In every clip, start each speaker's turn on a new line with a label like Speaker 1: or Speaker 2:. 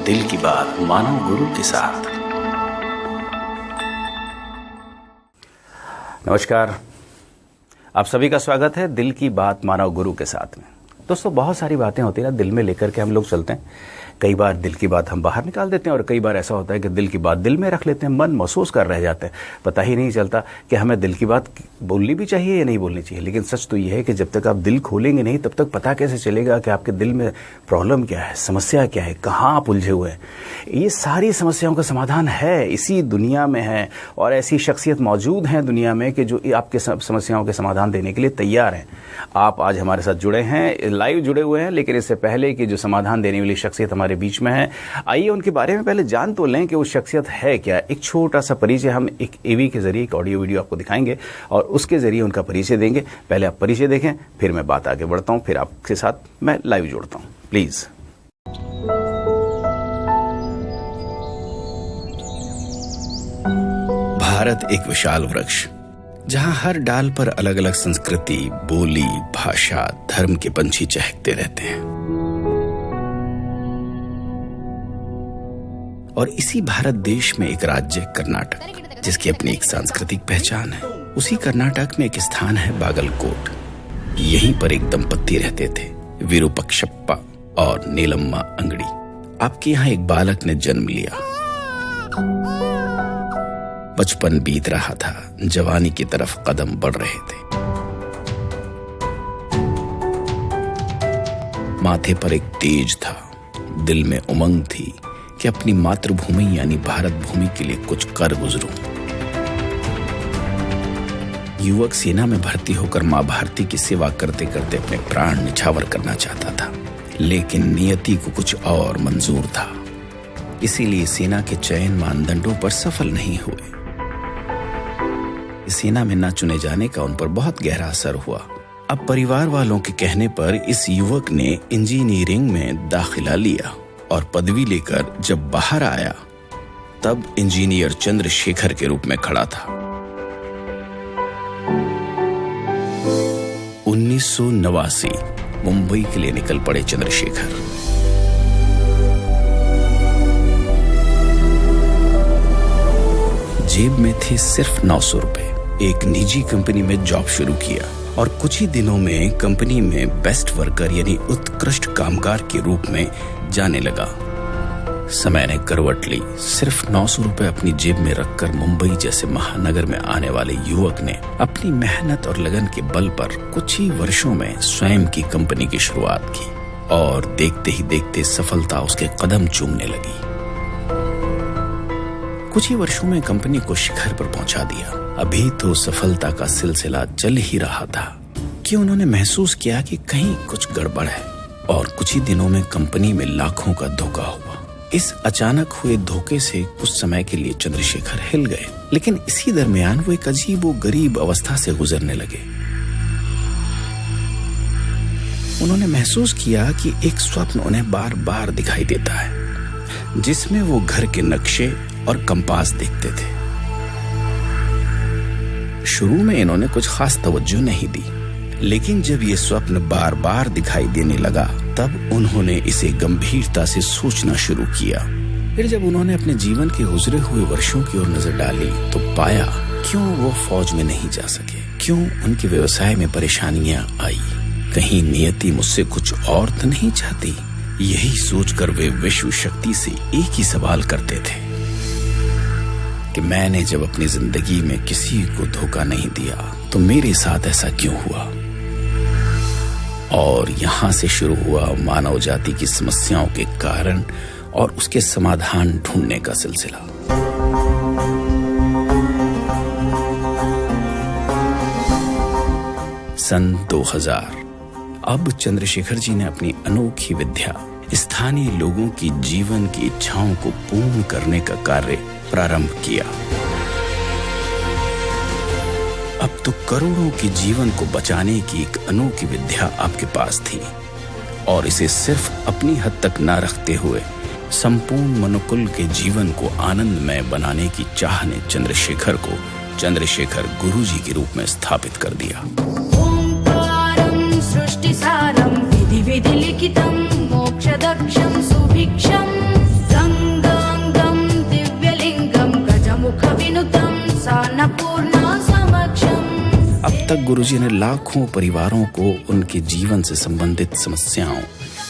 Speaker 1: दिल की बात मानव गुरु के साथ। नमस्कार, आप सभी का स्वागत है दिल की बात मानव गुरु के साथ में। दोस्तों, बहुत सारी बातें होती है ना दिल में लेकर के हम लोग चलते हैं। कई बार दिल की बात हम बाहर निकाल देते हैं और कई बार ऐसा होता है कि दिल की बात दिल में रख लेते हैं, मन महसूस कर रह जाते हैं। पता ही नहीं चलता कि हमें दिल की बात बोलनी भी चाहिए या नहीं बोलनी चाहिए। लेकिन सच तो ये है कि जब तक आप दिल खोलेंगे नहीं तब तक पता कैसे चलेगा कि आपके दिल में प्रॉब्लम क्या है, समस्या क्या है, कहाँ आप उलझे हुए हैं। ये सारी समस्याओं का समाधान है, इसी दुनिया में है। और ऐसी शख्सियत मौजूद हैं दुनिया में कि जो आपके समस्याओं के समाधान देने के लिए तैयार हैं। आप आज हमारे साथ जुड़े हैं, लाइव जुड़े हुए हैं, लेकिन इससे पहले कि जो समाधान देने वाली शख्सियत हमारे बीच में है, आइए उनके बारे में पहले जान तो लें कि वो शख्सियत है क्या। एक छोटा सा परिचय हम एक एवी के जरिए एक ऑडियो वीडियो आपको दिखाएंगे और उसके जरिए उनका परिचय देंगे। पहले आप परिचय देखें, फिर मैं बात आगे बढ़ता हूं, फिर आपके साथ मैं लाइव जोड़ता हूं। प्लीज। भारत एक विशाल वृक्ष, जहां हर डाल पर अलग अलग संस्कृति, बोली, भाषा, धर्म के पंछी चहकते रहते हैं। और इसी भारत देश में एक राज्य कर्नाटक, जिसकी अपनी एक सांस्कृतिक पहचान है। उसी कर्नाटक में एक स्थान है बागलकोट। यहीं पर एक दंपत्ति रहते थे, विरूपक्षप्पा और नीलम्मा अंगड़ी। आपके यहाँ एक बालक ने जन्म लिया। बचपन बीत रहा था, जवानी की तरफ कदम बढ़ रहे थे। माथे पर एक तेज था, दिल में उमंग थी कि अपनी मातृभूमि यानी भारत भूमि के लिए कुछ कर गुजरूं। युवक सेना में भर्ती होकर मां भारती की सेवा करते करते अपने प्राण निछावर करना चाहता था, लेकिन नियति को कुछ और मंजूर था। इसीलिए सेना के चयन मानदंडों पर सफल नहीं हुए। सेना में न चुने जाने का उन पर बहुत गहरा असर हुआ। अब परिवार वालों के कहने पर इस युवक ने इंजीनियरिंग में दाखिला लिया और पदवी लेकर जब बाहर आया तब इंजीनियर चंद्रशेखर के रूप में खड़ा था। 1989 मुंबई के लिए निकल पड़े चंद्रशेखर। जेब में थे सिर्फ 900 रुपए। एक निजी कंपनी में जॉब शुरू किया और कुछ ही दिनों में कंपनी में बेस्ट वर्कर यानी उत्कृष्ट कामगार के रूप में जाने लगा। समय ने करवट ली। सिर्फ 900 रुपए अपनी जेब में रखकर मुंबई जैसे महानगर में आने वाले युवक ने अपनी मेहनत और लगन के बल पर कुछ ही वर्षों में स्वयं की कंपनी की शुरुआत की और देखते ही देखते सफलता उसके कदम चूमने लगी। कुछ ही वर्षों में कंपनी को शिखर पर पहुंचा दिया। अभी तो सफलता का सिलसिला चल ही रहा था कि उन्होंने महसूस किया कि कहीं कुछ गड़बड़ है और कुछ ही दिनों में कंपनी में लाखों का धोखा हुआ। इस अचानक हुए धोखे से कुछ समय के लिए चंद्रशेखर हिल गए, लेकिन इसी दरमियान वो एक अजीब व गरीब अवस्था से गुजरने लगे। उन्होंने महसूस किया कि एक स्वप्न उन्हें बार बार दिखाई देता है, जिसमें वो घर के नक्शे और कंपास देखते थे। शुरू में इन्होंने कुछ खास तवज्जो नहीं दी, लेकिन जब ये स्वप्न बार बार दिखाई देने लगा तब उन्होंने इसे गंभीरता से सोचना शुरू किया। फिर जब उन्होंने अपने जीवन के गुजरे हुए वर्षों की ओर नजर डाली तो पाया क्यों वो फौज में नहीं जा सके, क्यों उनके व्यवसाय में परेशानियां आई। कहीं नियति मुझसे कुछ और तो नहीं चाहती। यही सोचकर वे विश्व शक्ति से एक ही सवाल करते थे कि मैंने जब अपनी जिंदगी में किसी को धोखा नहीं दिया तो मेरे साथ ऐसा क्यों हुआ। और यहां से शुरू हुआ मानव जाति की समस्याओं के कारण और उसके समाधान ढूंढने का सिलसिला। सन 2000 अब चंद्रशेखर जी ने अपनी अनोखी विद्या स्थानीय लोगों की जीवन की इच्छाओं को पूर्ण करने का कार्य प्रारंभ किया। अब तो करोड़ों के जीवन को बचाने की एक अनोखी विद्या आपके पास थी और इसे सिर्फ अपनी हद तक न रखते हुए संपूर्ण मनुकुल के जीवन को आनंदमय बनाने की चाह ने चंद्रशेखर को चंद्रशेखर गुरुजी के रूप में स्थापित कर दिया।
Speaker 2: ओंकारं सृष्टिसारं विधि विधि लिखितं मोक्षदक्षं सुभिक्षं
Speaker 1: तक गुरुजी ने लाखों परिवारों को उनके जीवन से संबंधित समस्याओं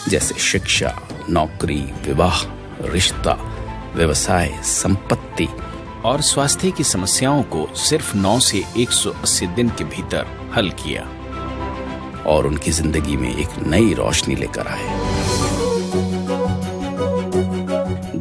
Speaker 1: जैसे शिक्षा, नौकरी, विवाह, रिश्ता, व्यवसाय, संपत्ति और स्वास्थ्य की समस्याओं को सिर्फ 9 से 180 दिन के भीतर हल किया और उनकी जिंदगी में एक नई रोशनी लेकर आए।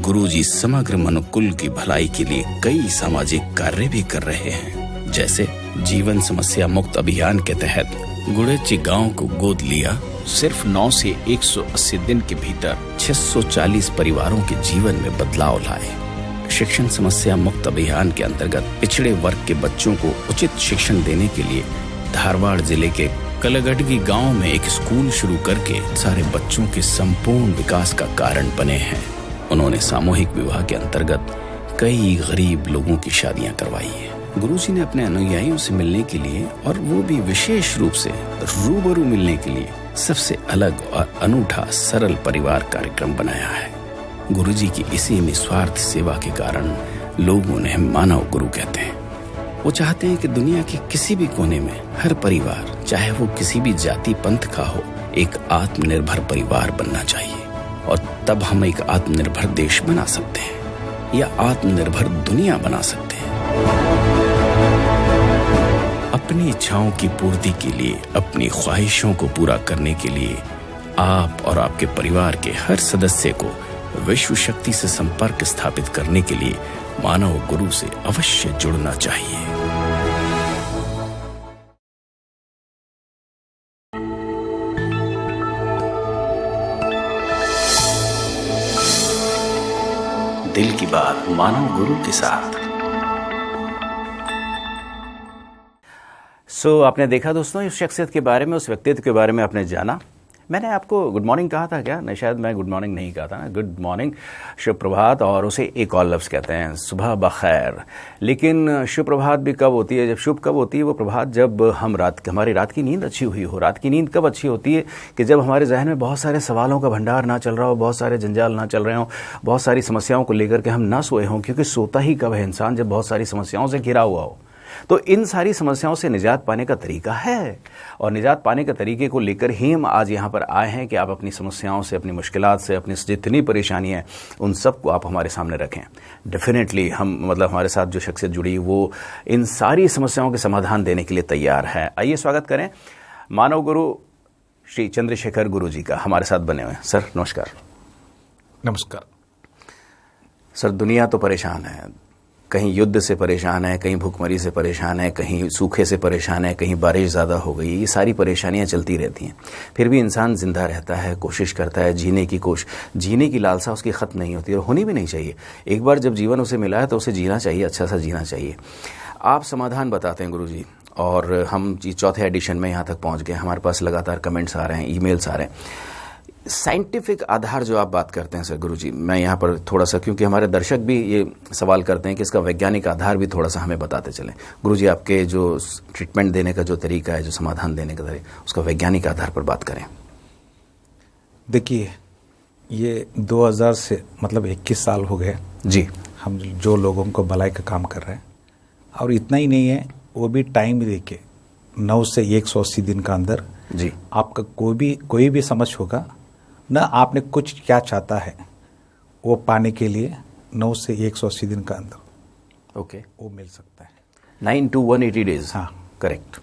Speaker 1: गुरुजी समग्र मनुकुल की भलाई के लिए कई सामाजिक कार्य भी कर रहे हैं, जैसे जीवन समस्या मुक्त अभियान के तहत गुड़ेची गांव को गोद लिया, सिर्फ 9 से 180 दिन के भीतर 640 परिवारों के जीवन में बदलाव लाए। शिक्षण समस्या मुक्त अभियान के अंतर्गत पिछड़े वर्ग के बच्चों को उचित शिक्षण देने के लिए धारवाड़ जिले के कलगडगी गांव में एक स्कूल शुरू करके सारे बच्चों के संपूर्ण विकास का कारण बने हैं। उन्होंने सामूहिक विवाह के अंतर्गत कई गरीब लोगों की शादियां करवाई हैं। गुरुजी ने अपने अनुयायियों से मिलने के लिए और वो भी विशेष रूप से रूबरू मिलने के लिए सबसे अलग और अनूठा सरल परिवार कार्यक्रम बनाया है। गुरुजी की इसी निस्वार्थ सेवा के कारण लोग उन्हें मानव गुरु कहते हैं। वो चाहते हैं कि दुनिया के किसी भी कोने में हर परिवार, चाहे वो किसी भी जाति पंथ का हो, एक आत्मनिर्भर परिवार बनना चाहिए और तब हम एक आत्मनिर्भर देश बना सकते हैं या आत्मनिर्भर दुनिया बना सकते हैं। अपनी इच्छाओं की पूर्ति के लिए, अपनी ख्वाहिशों को पूरा करने के लिए आप और आपके परिवार के हर सदस्य को विश्व शक्ति से संपर्क स्थापित करने के लिए मानव गुरु से अवश्य जुड़ना चाहिए। दिल की बात मानव गुरु के साथ। आपने देखा दोस्तों, इस शख्सियत के बारे में, उस व्यक्तित्व के बारे में आपने जाना। मैंने आपको गुड मॉर्निंग कहा था क्या? नहीं, शायद मैं गुड मॉर्निंग नहीं कहा था ना। गुड मॉर्निंग, शुभ प्रभात, और उसे एक और लफ्ज़ कहते हैं सुबह बखैर। लेकिन शुभ प्रभात भी कब होती है? जब शुभ कब होती है वो प्रभात? जब हमारी रात की नींद अच्छी हुई हो। रात की नींद कब अच्छी होती है? कि जब हमारे जहन में बहुत सारे सवालों का भंडार ना चल रहा हो, बहुत सारे जंजाल ना चल रहे हों, बहुत सारी समस्याओं को लेकर के हम ना सोए हों। क्योंकि सोता ही कब है इंसान? जब बहुत सारी समस्याओं से घिरा हुआ हो। तो इन सारी समस्याओं से निजात पाने का तरीका है, और निजात पाने के तरीके को लेकर ही हम आज यहाँ पर आए हैं कि आप अपनी समस्याओं से, अपनी मुश्किलात से, अपनी जितनी परेशानियाँ हैं उन सब को आप हमारे सामने रखें। डेफिनेटली हमारे साथ जो शख्सियत जुड़ी वो इन सारी समस्याओं के समाधान देने के लिए तैयार है। आइए स्वागत करें मानव गुरु श्री चंद्रशेखर गुरु जी का, हमारे साथ बने हुए हैं। सर नमस्कार।
Speaker 3: नमस्कार।
Speaker 1: सर, दुनिया तो परेशान है, कहीं युद्ध से परेशान है, कहीं भूखमरी से परेशान है, कहीं सूखे से परेशान है, कहीं बारिश ज़्यादा हो गई। ये सारी परेशानियां चलती रहती हैं। फिर भी इंसान जिंदा रहता है, कोशिश करता है, जीने की लालसा उसकी ख़त्म नहीं होती और होनी भी नहीं चाहिए। एक बार जब जीवन उसे मिला है तो उसे जीना चाहिए, अच्छा सा जीना चाहिए। आप समाधान बताते हैं गुरुजी, और हम चौथे एडिशन में यहाँ तक पहुँच गए। हमारे पास लगातार कमेंट्स आ रहे हैं, ईमेल्स आ रहे हैं। साइंटिफिक आधार जो आप बात करते हैं सर गुरुजी, मैं यहाँ पर थोड़ा सा, क्योंकि हमारे दर्शक भी ये सवाल करते हैं कि इसका वैज्ञानिक आधार भी थोड़ा सा हमें बताते चलें। गुरुजी, आपके जो ट्रीटमेंट देने का जो तरीका है, जो समाधान देने का तरीका, उसका वैज्ञानिक आधार पर बात करें।
Speaker 3: देखिए, ये 2000 से मतलब 21 साल हो गए
Speaker 1: जी
Speaker 3: हम जो लोगों को भलाई का काम कर रहे हैं, और इतना ही नहीं है, वो भी टाइम देके 9 से 180 दिन का अंदर
Speaker 1: जी
Speaker 3: आपका कोई भी समझ होगा ना, आपने कुछ क्या चाहता है वो पाने के लिए 9 से 180 दिन का अंदर
Speaker 1: ओके
Speaker 3: वो मिल सकता है।
Speaker 1: 9 to 180 डेज।
Speaker 3: हाँ,
Speaker 1: करेक्ट।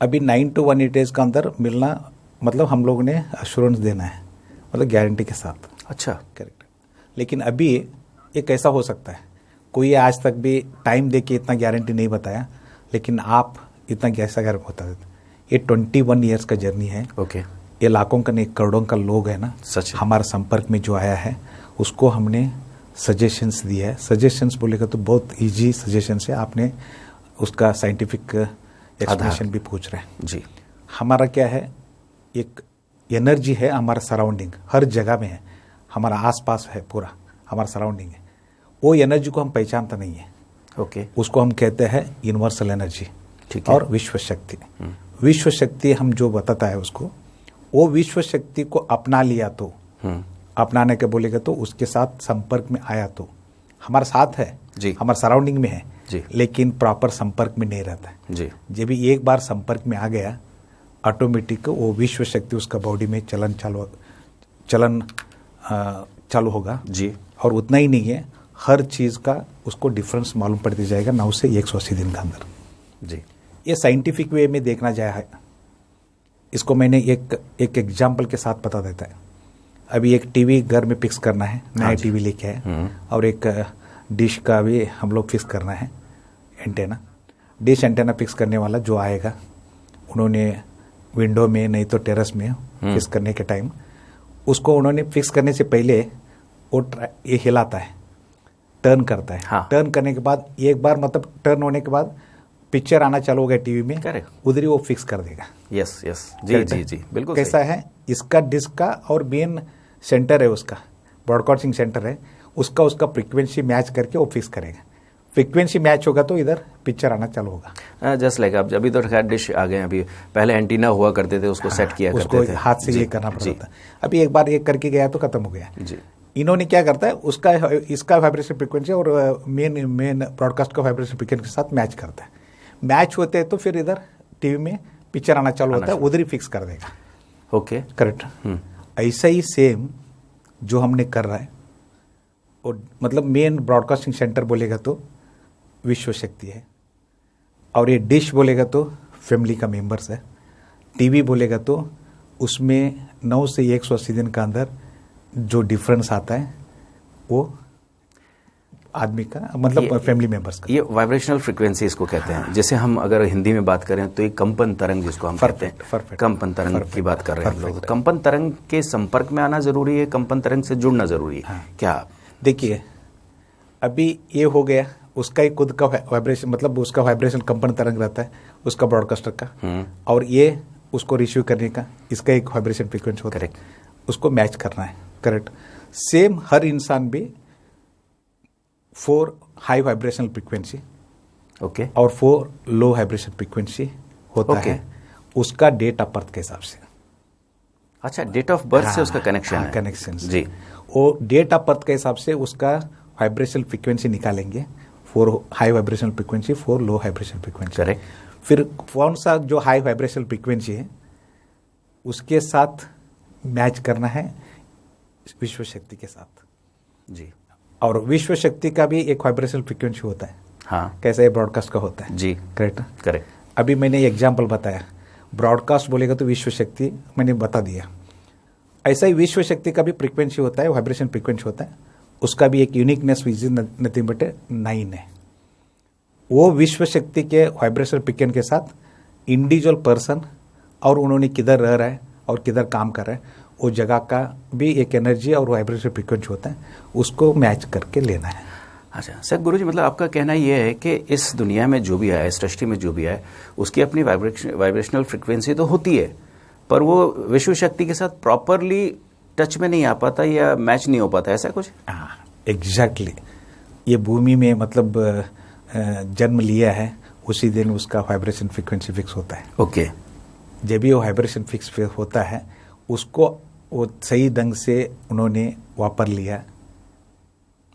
Speaker 3: अभी 9 to 180 डेज का अंदर मिलना मतलब हम लोगों ने अश्योरेंस देना है, मतलब गारंटी के साथ।
Speaker 1: अच्छा,
Speaker 3: करेक्ट। लेकिन अभी ये कैसा हो सकता है, कोई आज तक भी टाइम दे के इतना गारंटी नहीं बताया, लेकिन आप इतना कैसा गारंटी बता देते। ये 21 ईयर्स का जर्नी है।
Speaker 1: ओके।
Speaker 3: ये लाखों का नहीं, करोड़ों का लोग है ना,
Speaker 1: सच है।
Speaker 3: हमारे संपर्क में जो आया है उसको हमने सजेशंस दिया है। सजेशंस बोलेगा तो बहुत इजी सजेशंस है, आपने उसका साइंटिफिक एक्सप्लेनेशन भी पूछ रहे हैं
Speaker 1: जी।
Speaker 3: हमारा क्या है, एक एनर्जी है हमारा सराउंडिंग, हर जगह में है, हमारा आसपास है, पूरा हमारा सराउंडिंग है। वो एनर्जी को हम पहचानता नहीं है।
Speaker 1: ओके।
Speaker 3: उसको हम कहते हैं यूनिवर्सल एनर्जी,
Speaker 1: ठीक है।
Speaker 3: और विश्व शक्ति। विश्व शक्ति हम जो बताता है उसको, वो विश्व शक्ति को अपना लिया तो, अपनाने के बोलेगा तो, उसके साथ संपर्क में आया तो हमारे साथ है,
Speaker 1: जी।
Speaker 3: हमारे सराउंडिंग में है
Speaker 1: जी।
Speaker 3: लेकिन प्रॉपर संपर्क में नहीं रहता है।
Speaker 1: जी।
Speaker 3: जब भी एक बार संपर्क में आ गया ऑटोमेटिक वो विश्व शक्ति उसका बॉडी में चलन चालू होगा
Speaker 1: जी।
Speaker 3: और उतना ही नहीं है, हर चीज़ का उसको डिफरेंस मालूम पड़ती जाएगा 9 से 180 दिन के अंदर।
Speaker 1: जी।
Speaker 3: ये साइंटिफिक वे में देखना जाए है। इसको मैंने एक एग्जाम्पल के साथ बता देता है। अभी एक टीवी घर में फिक्स करना है, नया टीवी लेके आए, और एक डिश का भी हम लोग फिक्स करना है, एंटेना। डिश एंटेना फिक्स करने वाला जो आएगा, उन्होंने विंडो में नहीं तो टेरेस में फिक्स करने के टाइम उसको उन्होंने फिक्स करने से पहले वो ये हिलाता है, टर्न करता है।
Speaker 1: हाँ।
Speaker 3: टर्न करने के बाद एक बार मतलब टर्न होने के बाद पिक्चर आना चालू हो गया टीवी में,
Speaker 1: Correct.
Speaker 3: उधर ही वो फिक्स कर देगा।
Speaker 1: यस यस, जी जी जी, बिल्कुल
Speaker 3: कैसा
Speaker 1: सही।
Speaker 3: है इसका डिस्क का और मेन सेंटर है उसका, ब्रॉडकास्टिंग सेंटर है उसका फ्रीक्वेंसी मैच करके वो फिक्स करेगा। फ्रीक्वेंसी मैच होगा तो इधर पिक्चर आना चालू होगा।
Speaker 1: जस्ट लाइक अब अभी तो खैर डिश आ गए हैं, अभी पहले एंटीना हुआ करते थे, उसको सेट किया
Speaker 3: उसको
Speaker 1: करते थे,
Speaker 3: हाथ से
Speaker 1: जी,
Speaker 3: ये करना पड़ता
Speaker 1: जी,
Speaker 3: था। अभी एक बार ये करके गया तो खत्म हो गया।
Speaker 1: जी।
Speaker 3: इन्होंने क्या करता है उसका इसका वाइब्रेशन फ्रीक्वेंसी और मेन ब्रॉडकास्ट का वाइब्रेशन फ्रीक्वेंसी के साथ मैच करता है। मैच होते हैं तो फिर इधर टीवी में पिक्चर आना चालू होता है, उधर ही फिक्स कर देगा।
Speaker 1: ओके।
Speaker 3: करेक्ट। ऐसा ही सेम जो हमने कर रहा है, और मतलब मेन ब्रॉडकास्टिंग सेंटर बोलेगा तो विश्व शक्ति है, और ये डिश बोलेगा तो फैमिली का मेंबर्स है, टीवी बोलेगा तो उसमें 9 से 180 दिन का अंदर जो डिफरेंस आता है वो आदमी का मतलब फैमिली मेंबर्स का।
Speaker 1: ये वाइब्रेशनल फ्रीक्वेंसी इसको कहते हैं। जैसे हम अगर हिंदी में बात करें तो ये कंपन तरंग जिसको हम कहते हैं,
Speaker 3: perfect.
Speaker 1: कंपन तरंग की बात कर रहे हैं हम लोग। कंपन तरंग के संपर्क में आना जरूरी है, कंपन तरंग से जुड़ना जरूरी है क्या?
Speaker 3: देखिए अभी ये हो गया, उसका ही खुद का वाइब्रेशन मतलब उसका वाइब्रेशन कंपन तरंग रहता है उसका ब्रॉडकास्टर का, और ये उसको रिसीव करने का इसका एक वाइब्रेशन फ्रीक्वेंसी होता है, उसको मैच करना है। करेक्ट। सेम हर इंसान भी 4 हाई वाइब्रेशनल फ्रीक्वेंसी
Speaker 1: ओके
Speaker 3: और 4 लो वाइब्रेशन फ्रीक्वेंसी होता है उसका डेट ऑफ बर्थ के हिसाब से।
Speaker 1: अच्छा, डेट ऑफ बर्थ से उसका कनेक्शन है।
Speaker 3: कनेक्शन
Speaker 1: जी।
Speaker 3: वो डेट ऑफ बर्थ के हिसाब से उसका वाइब्रेशनल फ्रीक्वेंसी निकालेंगे, 4 हाई वाइब्रेशनल फ्रीक्वेंसी, 4 लो वाइब्रेशनल फ्रीक्वेंसी।
Speaker 1: करेक्ट।
Speaker 3: फिर कौन सा जो हाई वाइब्रेशनल फ्रीक्वेंसी है उसके साथ मैच करना है विश्व शक्ति के साथ।
Speaker 1: जी।
Speaker 3: और विश्व शक्ति का भी एक वाइब्रेशनल फ्रीक्वेंसी होता है।
Speaker 1: हाँ।
Speaker 3: कैसा है ब्रॉडकास्ट का होता है।
Speaker 1: जी।
Speaker 3: करेक्ट।
Speaker 1: करेक्ट।
Speaker 3: अभी मैंने एग्जाम्पल बताया, ब्रॉडकास्ट बोलेगा तो विश्व शक्ति मैंने बता दिया। ऐसा ही विश्व शक्ति का भी फ्रीक्वेंसी होता है, वाइब्रेशन फ्रीक्वेंसी होता है, उसका भी एक uniqueness which is nothing but 9 है। वो विश्व शक्ति के वाइब्रेशन फ्रीक्वेंसी के साथ इंडिविजुअल पर्सन और उन्होंने किधर रह रहा है और किधर काम कर रहा है वो जगह का भी एक एनर्जी और वाइब्रेशन फ्रीक्वेंसी होता है, उसको मैच करके लेना है।
Speaker 1: अच्छा सर, गुरुजी मतलब आपका कहना ये है कि इस दुनिया में जो भी आया, सृष्टि में जो भी आया, उसकी अपनी वाइब्रेशनल फ्रीक्वेंसी तो होती है, पर वो विश्व शक्ति के साथ प्रॉपरली टच में नहीं आ पाता या मैच नहीं हो पाता, ऐसा कुछ?
Speaker 3: हाँ एग्जैक्टली। ये भूमि में मतलब जन्म लिया है उसी दिन उसका वाइब्रेशन फ्रीक्वेंसी फिक्स होता है।
Speaker 1: ओके।
Speaker 3: जब भी वो वाइब्रेशन फिक्स होता है उसको वो सही ढंग से उन्होंने वापर लिया।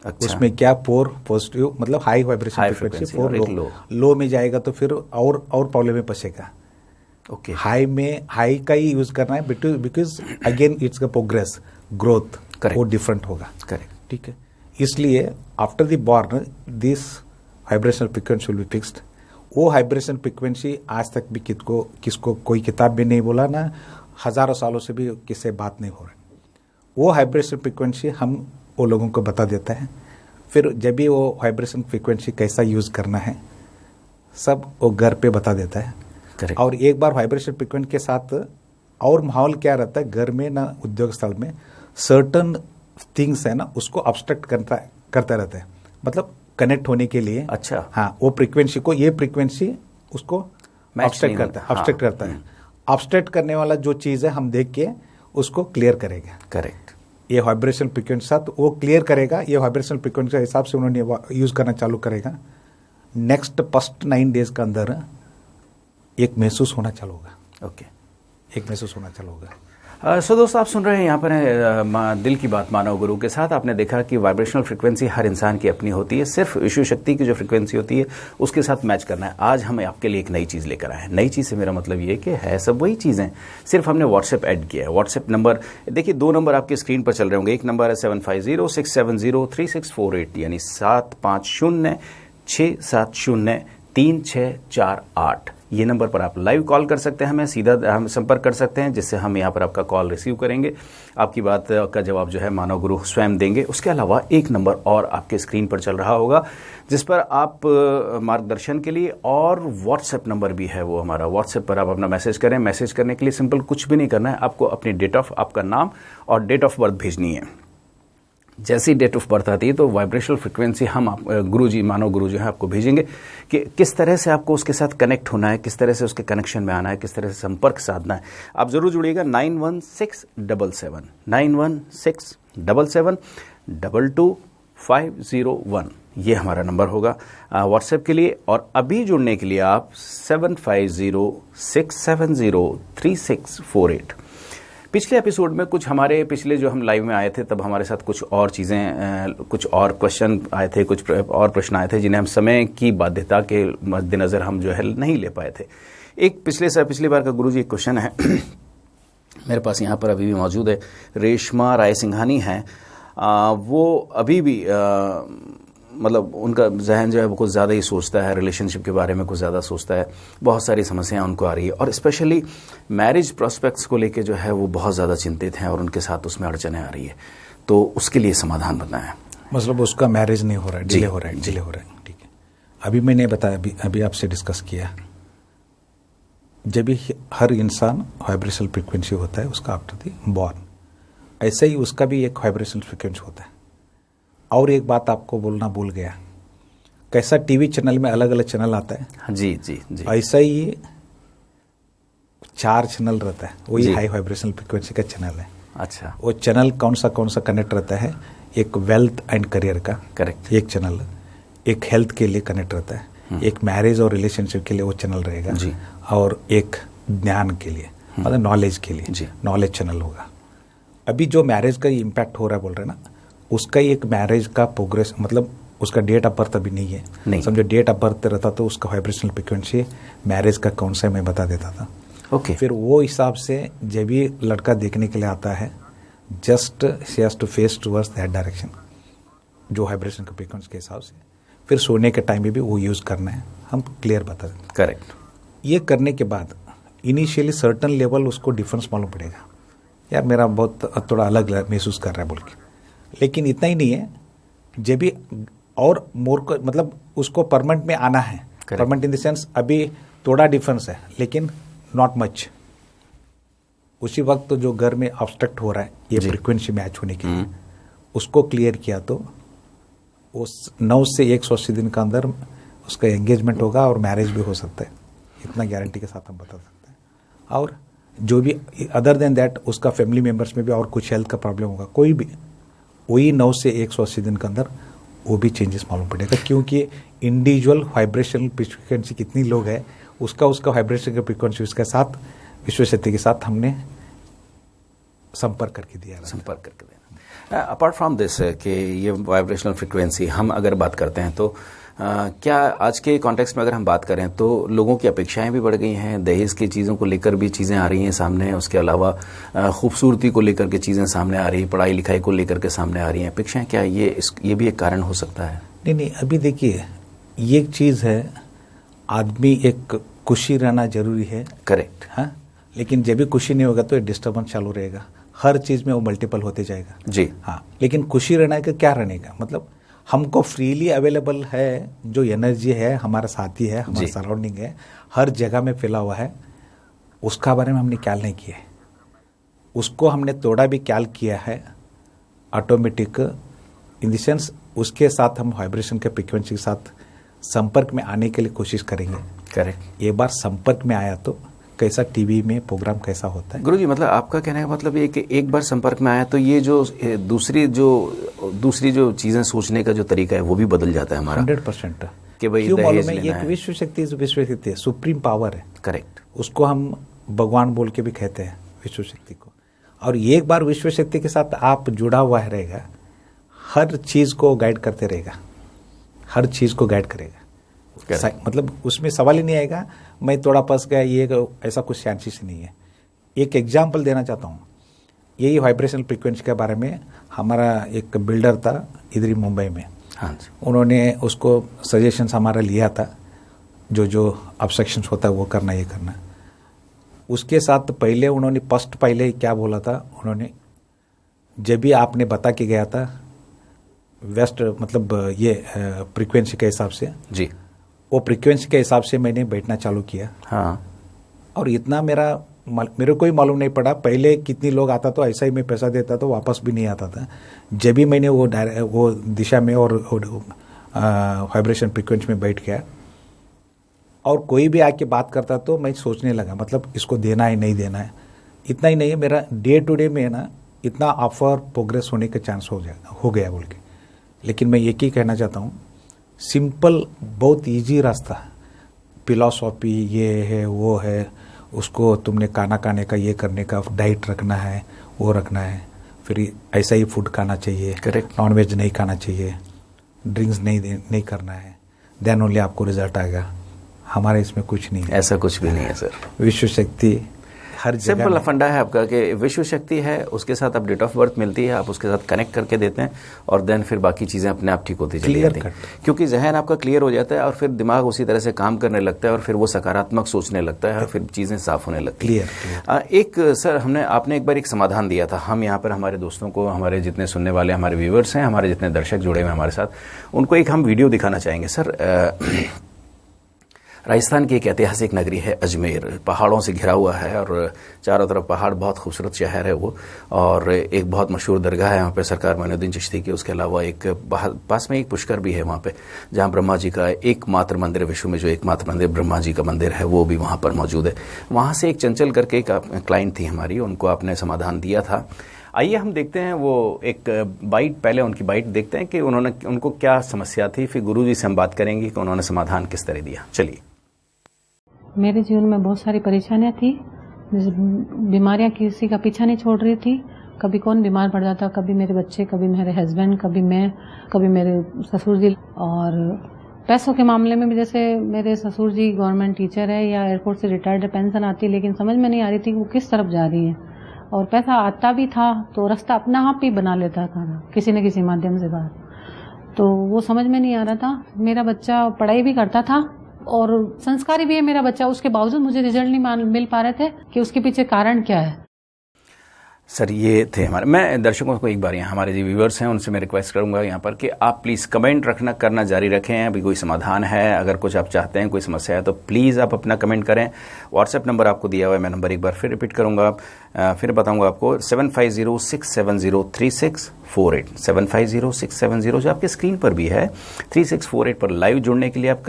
Speaker 1: अच्छा।
Speaker 3: उसमें क्या 4 पॉजिटिव मतलब हाई वाइब्रेशन फ्रीक्वेंसी, 4 लो में जाएगा तो फिर और प्रॉब्लम में फंसेगा।
Speaker 1: ओके।
Speaker 3: हाई का ही यूज करना है बिकॉज अगेन इट्स का प्रोग्रेस ग्रोथ वो डिफरेंट होगा।
Speaker 1: करेक्ट।
Speaker 3: ठीक है। इसलिए after the born this vibrational frequency will be fixed. वो वाइब्रेशन फ्रीक्वेंसी आज तक भी किसको कोई किताब में नहीं बोला, ना हजारों सालों से भी किससे बात नहीं हो रही। वो वाइब्रेशन फ्रीक्वेंसी हम वो लोगों को बता देता है। फिर जब भी वो वाइब्रेशन फ्रीक्वेंसी कैसा यूज करना है सब वो घर पे बता देता है।
Speaker 1: Correct.
Speaker 3: और एक बार वाइब्रेशन फ्रीक्वेंसी के साथ और माहौल क्या रहता है घर में ना उद्योग स्थल में, सर्टन थिंग्स है ना उसको अब्स्ट्रक्ट करता रहता है, मतलब कनेक्ट होने के लिए।
Speaker 1: अच्छा।
Speaker 3: हाँ, वो फ्रीक्वेंसी को ये फ्रीक्वेंसी उसको अब्स्ट्रक्ट करता है, अब्स्ट्रक्ट करता है। अब्स्ट्रक्ट करने वाला जो चीज़ है हम देख के उसको क्लियर करेंगे।
Speaker 1: करेक्ट।
Speaker 3: ये वाइब्रेशन फ्रीक्वेंसी साथ वो क्लियर करेगा, ये वाइब्रेशन फ्रीक्वेंसी के हिसाब से उन्होंने यूज करना चालू करेगा। नेक्स्ट फर्स्ट 9 डेज के अंदर एक महसूस होना चालू होगा।
Speaker 1: ओके।
Speaker 3: एक महसूस होना चालू होगा।
Speaker 1: सो दोस्तों, आप सुन रहे हैं यहाँ पर दिल की बात मानव गुरु के साथ। आपने देखा कि वाइब्रेशनल फ्रीक्वेंसी हर इंसान की अपनी होती है, सिर्फ विश्व शक्ति की जो फ्रीक्वेंसी होती है उसके साथ मैच करना है। आज हम आपके लिए एक नई चीज़ लेकर आए हैं। नई चीज़ से मेरा मतलब ये कि है सब वही चीज़ें, सिर्फ हमने व्हाट्सएप ऐड किया है। व्हाट्सएप नंबर देखिए, 2 नंबर आपके स्क्रीन पर चल रहे होंगे। एक नंबर है 7506703648, यानी 7506703648। ये नंबर पर आप लाइव कॉल कर सकते हैं, हमें सीधा हम संपर्क कर सकते हैं, जिससे हम यहाँ पर आपका कॉल रिसीव करेंगे। आपकी बात का जवाब जो है मानव गुरु स्वयं देंगे। उसके अलावा एक नंबर और आपके स्क्रीन पर चल रहा होगा, जिस पर आप मार्गदर्शन के लिए, और व्हाट्सएप नंबर भी है वो हमारा। व्हाट्सएप पर आप अपना मैसेज करें। मैसेज करने के लिए सिंपल कुछ भी नहीं करना है, आपको अपनी डेट ऑफ, आपका नाम और डेट ऑफ बर्थ भेजनी है। जैसी डेट ऑफ बर्थ आती है तो वाइब्रेशनल फ्रिक्वेंसी हम गुरु जी, मानव गुरु जो है आपको भेजेंगे कि किस तरह से आपको उसके साथ कनेक्ट होना है, किस तरह से उसके कनेक्शन में आना है, किस तरह से संपर्क साधना है। आप जरूर जुड़िएगा 916777222501, ये हमारा नंबर होगा व्हाट्सएप के लिए। और अभी जुड़ने के लिए आप 7506703648। पिछले एपिसोड में कुछ हमारे पिछले जो हम लाइव में आए थे, तब हमारे साथ कुछ और चीज़ें, कुछ और क्वेश्चन आए थे, कुछ और प्रश्न आए थे, जिन्हें हम समय की बाध्यता के मद्देनज़र हम जो है नहीं ले पाए थे। एक पिछली बार का गुरुजी एक क्वेश्चन है मेरे पास यहाँ पर अभी भी मौजूद है। रेशमा राय सिंघानी हैं, वो अभी भी मतलब उनका जहन जो है वो कुछ ज़्यादा ही सोचता है, रिलेशनशिप के बारे में कुछ ज़्यादा सोचता है। बहुत सारी समस्याएं उनको आ रही है, और स्पेशली मैरिज प्रोस्पेक्ट्स को लेके जो है वो बहुत ज़्यादा चिंतित हैं, और उनके साथ उसमें अड़चनें आ रही है। तो उसके लिए समाधान बताएं।
Speaker 3: मतलब उसका मैरिज नहीं हो रहा है, डिले हो रहा है, डिले हो रहा है। ठीक है, अभी मैंने बताया, अभी आपसे डिस्कस किया, जब भी हर इंसान वाइब्रेशनल फ्रिक्वेंसी होता है उसका आफ्टर द बॉर्न, ऐसे ही उसका भी एक वाइब्रेशनल फ्रिक्वेंसी होता है। और एक बात आपको बोलना भूल गया, कैसा टीवी चैनल में अलग अलग चैनल आता है,
Speaker 1: जी जी जी,
Speaker 3: ऐसा ही 4 चैनल रहता है, वही हाई वाइब्रेशनल फ्रिक्वेंसी का चैनल है।
Speaker 1: अच्छा,
Speaker 3: वो चैनल कौन सा कनेक्ट रहता है? एक वेल्थ एंड करियर का,
Speaker 1: करेक्ट,
Speaker 3: एक चैनल, एक हेल्थ के लिए कनेक्ट रहता है, एक मैरिज और रिलेशनशिप के लिए वो चैनल रहेगा जी, और एक ज्ञान के लिए, मतलब नॉलेज के लिए नॉलेज चैनल होगा। अभी जो मैरिज का इम्पैक्ट हो रहा है बोल रहे हैं ना, उसका ही एक मैरिज का प्रोग्रेस, मतलब उसका डेट ऑफ बर्थ अभी नहीं है, नहीं समझो। डेट ऑफ बर्थ रहता तो उसका वाइब्रेशनल फ्रिक्वेंसी मैरिज का कौन सा मैं बता देता था।
Speaker 1: ओके,
Speaker 3: फिर वो हिसाब से जब भी लड़का देखने के लिए आता है, just she has to face towards that direction, जो वाइब्रेशन के फ्रिक्वेंसी के हिसाब से। फिर सोने के टाइम में भी वो यूज करना है, हम क्लियर बता दें।
Speaker 1: करेक्ट। ये
Speaker 3: करने के बाद इनिशियली सर्टन लेवल उसको डिफरेंस मालूम पड़ेगा, यार मेरा बहुत थोड़ा अलग महसूस कर रहा है बोल के। लेकिन इतना ही नहीं है, जब भी और मोर को, मतलब उसको परमानेंट में आना है, परमानेंट इन द सेंस अभी थोड़ा डिफरेंस है लेकिन नॉट मच। उसी वक्त तो जो घर में ऑब्स्ट्रक्ट हो रहा है ये फ्रीक्वेंसी मैच होने के लिए, उसको क्लियर किया तो उस 9 से 180 दिन का अंदर उसका एंगेजमेंट होगा और मैरिज भी हो सकता है, इतना गारंटी के साथ हम बता सकते हैं। और जो भी अदर देन दैट उसका फैमिली मेंबर्स में भी और कुछ हेल्थ का प्रॉब्लम होगा, कोई भी, वही 9 से 180 दिन के अंदर वो भी चेंजेस मालूम पड़ेगा, क्योंकि इंडिविजुअल वाइब्रेशनल फ्रीक्वेंसी कितनी लोग है, उसका वाइब्रेशन के फ्रीक्वेंसी उसके साथ विश्व शक्ति के साथ हमने संपर्क करके दिया। अपार्ट फ्रॉम दिस कि ये वाइब्रेशनल फ्रीक्वेंसी हम अगर बात करते हैं तो क्या आज के कॉन्टेक्स्ट में अगर हम बात करें तो लोगों की अपेक्षाएं भी बढ़ गई हैं, दहेज की चीज़ों को लेकर भी चीज़ें आ रही हैं सामने, उसके अलावा खूबसूरती को लेकर के चीज़ें सामने आ रही हैं, पढ़ाई लिखाई को लेकर के सामने आ रही हैं अपेक्षाएं, क्या ये भी एक कारण हो सकता है? नहीं, अभी देखिए ये एक चीज़ है, आदमी एक खुशी रहना जरूरी है,
Speaker 1: करेक्ट,
Speaker 3: हाँ, लेकिन जब भी खुशी नहीं होगा तो डिस्टर्बेंस चालू रहेगा, हर चीज़ में वो मल्टीपल होते जाएगा
Speaker 1: जी,
Speaker 3: हाँ। लेकिन खुशी रहना का क्या रहने का मतलब, हमको फ्रीली अवेलेबल है, जो एनर्जी है हमारा साथी है, हमारा सराउंडिंग है, हर जगह में फैला हुआ है, उसका बारे में हमने ख्याल नहीं किया है। उसको हमने थोड़ा भी ख्याल किया है, ऑटोमेटिक इन द सेंस उसके साथ हम वाइब्रेशन के फ्रीक्वेंसी के साथ संपर्क में आने के लिए कोशिश करेंगे।
Speaker 1: करेक्ट।
Speaker 3: एक बार संपर्क में आया तो कैसा टीवी में प्रोग्राम कैसा होता है?
Speaker 1: गुरुजी, मतलब आपका कहने का मतलब ये कि एक बार संपर्क में आया तो ये जो दूसरी जो चीजें सोचने का जो तरीका है वो भी बदल जाता है हमारा
Speaker 3: 100%।
Speaker 1: कि भाई
Speaker 3: क्यों मालूम है? एक विश्व शक्ति है, सुप्रीम पावर है।
Speaker 1: करेक्ट।
Speaker 3: उसको हम भगवान बोल के भी कहते हैं विश्व शक्ति को, और एक बार विश्व शक्ति के साथ आप जुड़ा हुआ है रहेगा, हर चीज को गाइड करते रहेगा, हर चीज को गाइड करेगा। मतलब उसमें सवाल ही नहीं आएगा मैं थोड़ा फंस गया, ये ऐसा कुछ चांसेस नहीं है। एक एग्जाम्पल देना चाहता हूँ, यही वाइब्रेशनल फ्रीक्वेंसी के बारे में हमारा एक बिल्डर था इधर ही मुंबई में।
Speaker 1: हाँ जी।
Speaker 3: उन्होंने उसको सजेशंस हमारा लिया था, जो जो ऑब्स्ट्रक्शंस होता है वो करना, ये करना। उसके साथ पहले उन्होंने पहले क्या बोला था, उन्होंने जब भी आपने बता के गया था वेस्ट मतलब ये फ्रीक्वेंसी के हिसाब से
Speaker 1: जी,
Speaker 3: वो फ्रीक्वेंसी के हिसाब से मैंने बैठना चालू किया।
Speaker 1: हाँ।
Speaker 3: और इतना मेरे को ही मालूम नहीं पड़ा पहले कितनी लोग आता तो ऐसा ही मैं पैसा देता तो वापस भी नहीं आता था। जब भी मैंने वो दिशा में और वाइब्रेशन फ्रीक्वेंसी में बैठ गया और कोई भी आके बात करता तो मैं सोचने लगा मतलब इसको देना है नहीं देना है। इतना ही नहीं है, मेरा डे टू डे में ना इतना ऑफर प्रोग्रेस होने का चांस हो गया बोल के। लेकिन मैं एक ही कहना चाहता हूँ, सिंपल बहुत इजी रास्ता, फिलॉसफी ये है वो है, उसको तुमने खाना खाने का ये करने का डाइट रखना है वो रखना है, फिर ऐसा ही फूड खाना चाहिए,
Speaker 1: करेक्ट,
Speaker 3: नॉन वेज नहीं खाना चाहिए, ड्रिंक्स नहीं करना है, देन ओनली आपको रिजल्ट आएगा। हमारे इसमें कुछ नहीं है,
Speaker 1: ऐसा कुछ भी नहीं है सर।
Speaker 3: विश्व शक्ति हर जगह
Speaker 1: सिंपल फंडा है आपका कि विश्व शक्ति है, उसके साथ आप डेट ऑफ बर्थ मिलती है, आप उसके साथ कनेक्ट करके देते हैं और देन फिर बाकी चीज़ें अपने आप ठीक होती चली जाती हैं, क्योंकि जहन आपका क्लियर हो जाता है और फिर दिमाग उसी तरह से काम करने लगता है और फिर वो सकारात्मक सोचने लगता है और फिर चीज़ें साफ होने लगती हैं। एक सर आपने एक बार एक समाधान दिया था, हम यहाँ पर हमारे दोस्तों को, हमारे जितने सुनने वाले हमारे व्यूवर्स हैं, हमारे जितने दर्शक जुड़े हुए हमारे साथ, उनको एक हम वीडियो दिखाना चाहेंगे सर। राजस्थान की एक ऐतिहासिक नगरी है अजमेर, पहाड़ों से घिरा हुआ है और चारों तरफ पहाड़, बहुत खूबसूरत शहर है वो, और एक बहुत मशहूर दरगाह है यहाँ पे सरकार मोइनुद्दीन चिश्ती की। उसके अलावा एक पास में एक पुष्कर भी है वहाँ पे, जहाँ ब्रह्मा जी का एकमात्र मंदिर, विश्व में जो एकमात्र मंदिर ब्रह्मा जी का मंदिर है वो भी वहाँ पर मौजूद है। वहाँ से एक चंचल करके एक क्लाइंट थी हमारी, उनको आपने समाधान दिया था। आइए हम देखते हैं वो एक बाइट, पहले उनकी बाइट देखते हैं कि उनको क्या समस्या थी, फिर गुरुजी से हम बात करेंगे कि उन्होंने समाधान किस तरह दिया। चलिए।
Speaker 4: मेरे जीवन में बहुत सारी परेशानियां थी, बीमारियां किसी का पीछा नहीं छोड़ रही थी। कभी कौन बीमार पड़ जाता, कभी मेरे बच्चे, कभी मेरे हस्बैंड, कभी मैं, कभी मेरे ससुर जी। और पैसों के मामले में भी, जैसे मेरे ससुर जी गवर्नमेंट टीचर है या एयरपोर्ट से रिटायर्ड, पेंशन आती, लेकिन समझ में नहीं आ रही थी वो किस तरफ जा रही है। और पैसा आता भी था तो रास्ता अपना आप ही बना लेता था किसी न किसी माध्यम से बाहर, तो वो समझ में नहीं आ रहा था। मेरा बच्चा पढ़ाई भी करता था और संस्कारी भी है मेरा बच्चा, उसके बावजूद मुझे रिजल्ट नहीं मिल पा रहे थे कि उसके पीछे कारण क्या है।
Speaker 1: सर ये थे हमारे, मैं दर्शकों को एक बार यहाँ हमारे जो व्यूवर्स हैं उनसे मैं रिक्वेस्ट करूंगा यहाँ पर कि आप प्लीज़ कमेंट करना जारी रखें। अभी कोई समाधान है, अगर कुछ आप चाहते हैं, कोई समस्या है तो प्लीज़ आप अपना कमेंट करें। व्हाट्सएप नंबर आपको दिया हुआ है, मैं नंबर एक बार फिर रिपीट करूँगा, फिर बताऊँगा आपको, 7506703648, 750670 जो आपके स्क्रीन पर भी है, 3648 पर लाइव जुड़ने के लिए आप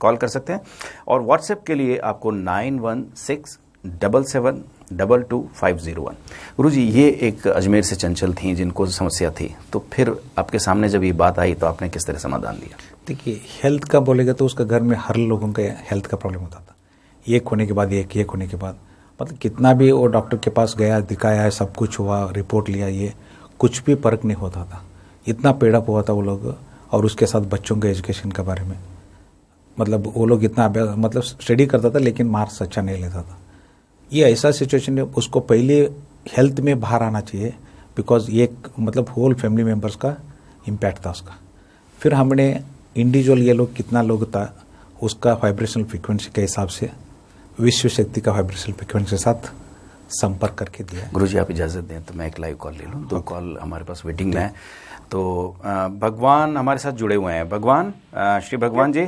Speaker 1: कॉल कर सकते हैं। और व्हाट्सएप के लिए आपको 9167722501। गुरुजी, ये एक अजमेर से चंचल थी जिनको समस्या थी, तो फिर आपके सामने जब ये बात आई तो आपने किस तरह समाधान दिया?
Speaker 3: देखिए, हेल्थ का बोलेगा तो उसका घर में हर लोगों का हेल्थ का प्रॉब्लम होता था, एक होने के बाद एक होने के बाद, मतलब कितना भी वो डॉक्टर के पास गया, दिखाया, सब कुछ हुआ, रिपोर्ट लिया, ये कुछ भी फर्क नहीं होता था। इतना पेड़अप हुआ था वो लोग। और उसके साथ बच्चों के एजुकेशन के बारे में, मतलब वो लोग इतना मतलब स्टडी करता था लेकिन मार्क्स अच्छा नहीं लेता था। ये ऐसा सिचुएशन है, उसको पहले हेल्थ में बाहर आना चाहिए, बिकॉज ये मतलब होल फैमिली मेम्बर्स का इम्पैक्ट था उसका। फिर हमने इंडिविजुअल ये लोग कितना लोग था उसका वाइब्रेशनल फ्रीक्वेंसी के हिसाब से विश्व शक्ति का वाइब्रेशनल फ्रीक्वेंसी के साथ संपर्क करके दिया।
Speaker 1: गुरुजी आप इजाज़त दें तो मैं एक लाइव कॉल ले लूँ, 2 कॉल हमारे पास वेटिंग में है। तो भगवान हमारे साथ जुड़े हुए हैं। भगवान, श्री भगवान जी।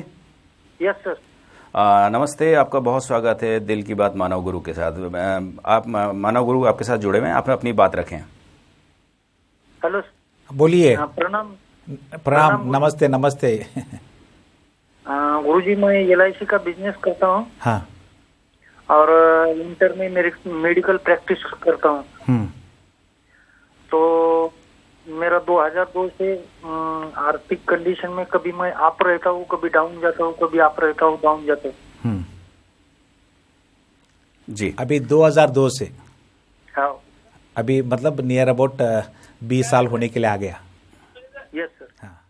Speaker 5: Yes sir.
Speaker 1: नमस्ते, आपका बहुत स्वागत है दिल की बात मानव गुरु के साथ। आप मानव गुरु आपके साथ जुड़े हुए हैं, आप अपनी बात रखें।
Speaker 5: हेलो,
Speaker 3: बोलिए।
Speaker 5: प्रणाम।
Speaker 3: नमस्ते। नमस्ते।
Speaker 5: गुरुजी, मैं LIC का बिजनेस करता हूँ।
Speaker 3: हाँ।
Speaker 5: और इंटर में मेडिकल प्रैक्टिस करता हूँ। तो मेरा 2002 से आर्थिक कंडीशन में कभी मैं अप रहता हूँ, कभी डाउन जाता हूँ, कभी अप रहता हूँ, डाउन जाता हूँ।
Speaker 3: जी, अभी 2002 से।
Speaker 5: हाँ,
Speaker 3: अभी मतलब नियर अबाउट 20 साल होने के लिए आ गया।
Speaker 5: Yes sir.
Speaker 3: हाँ,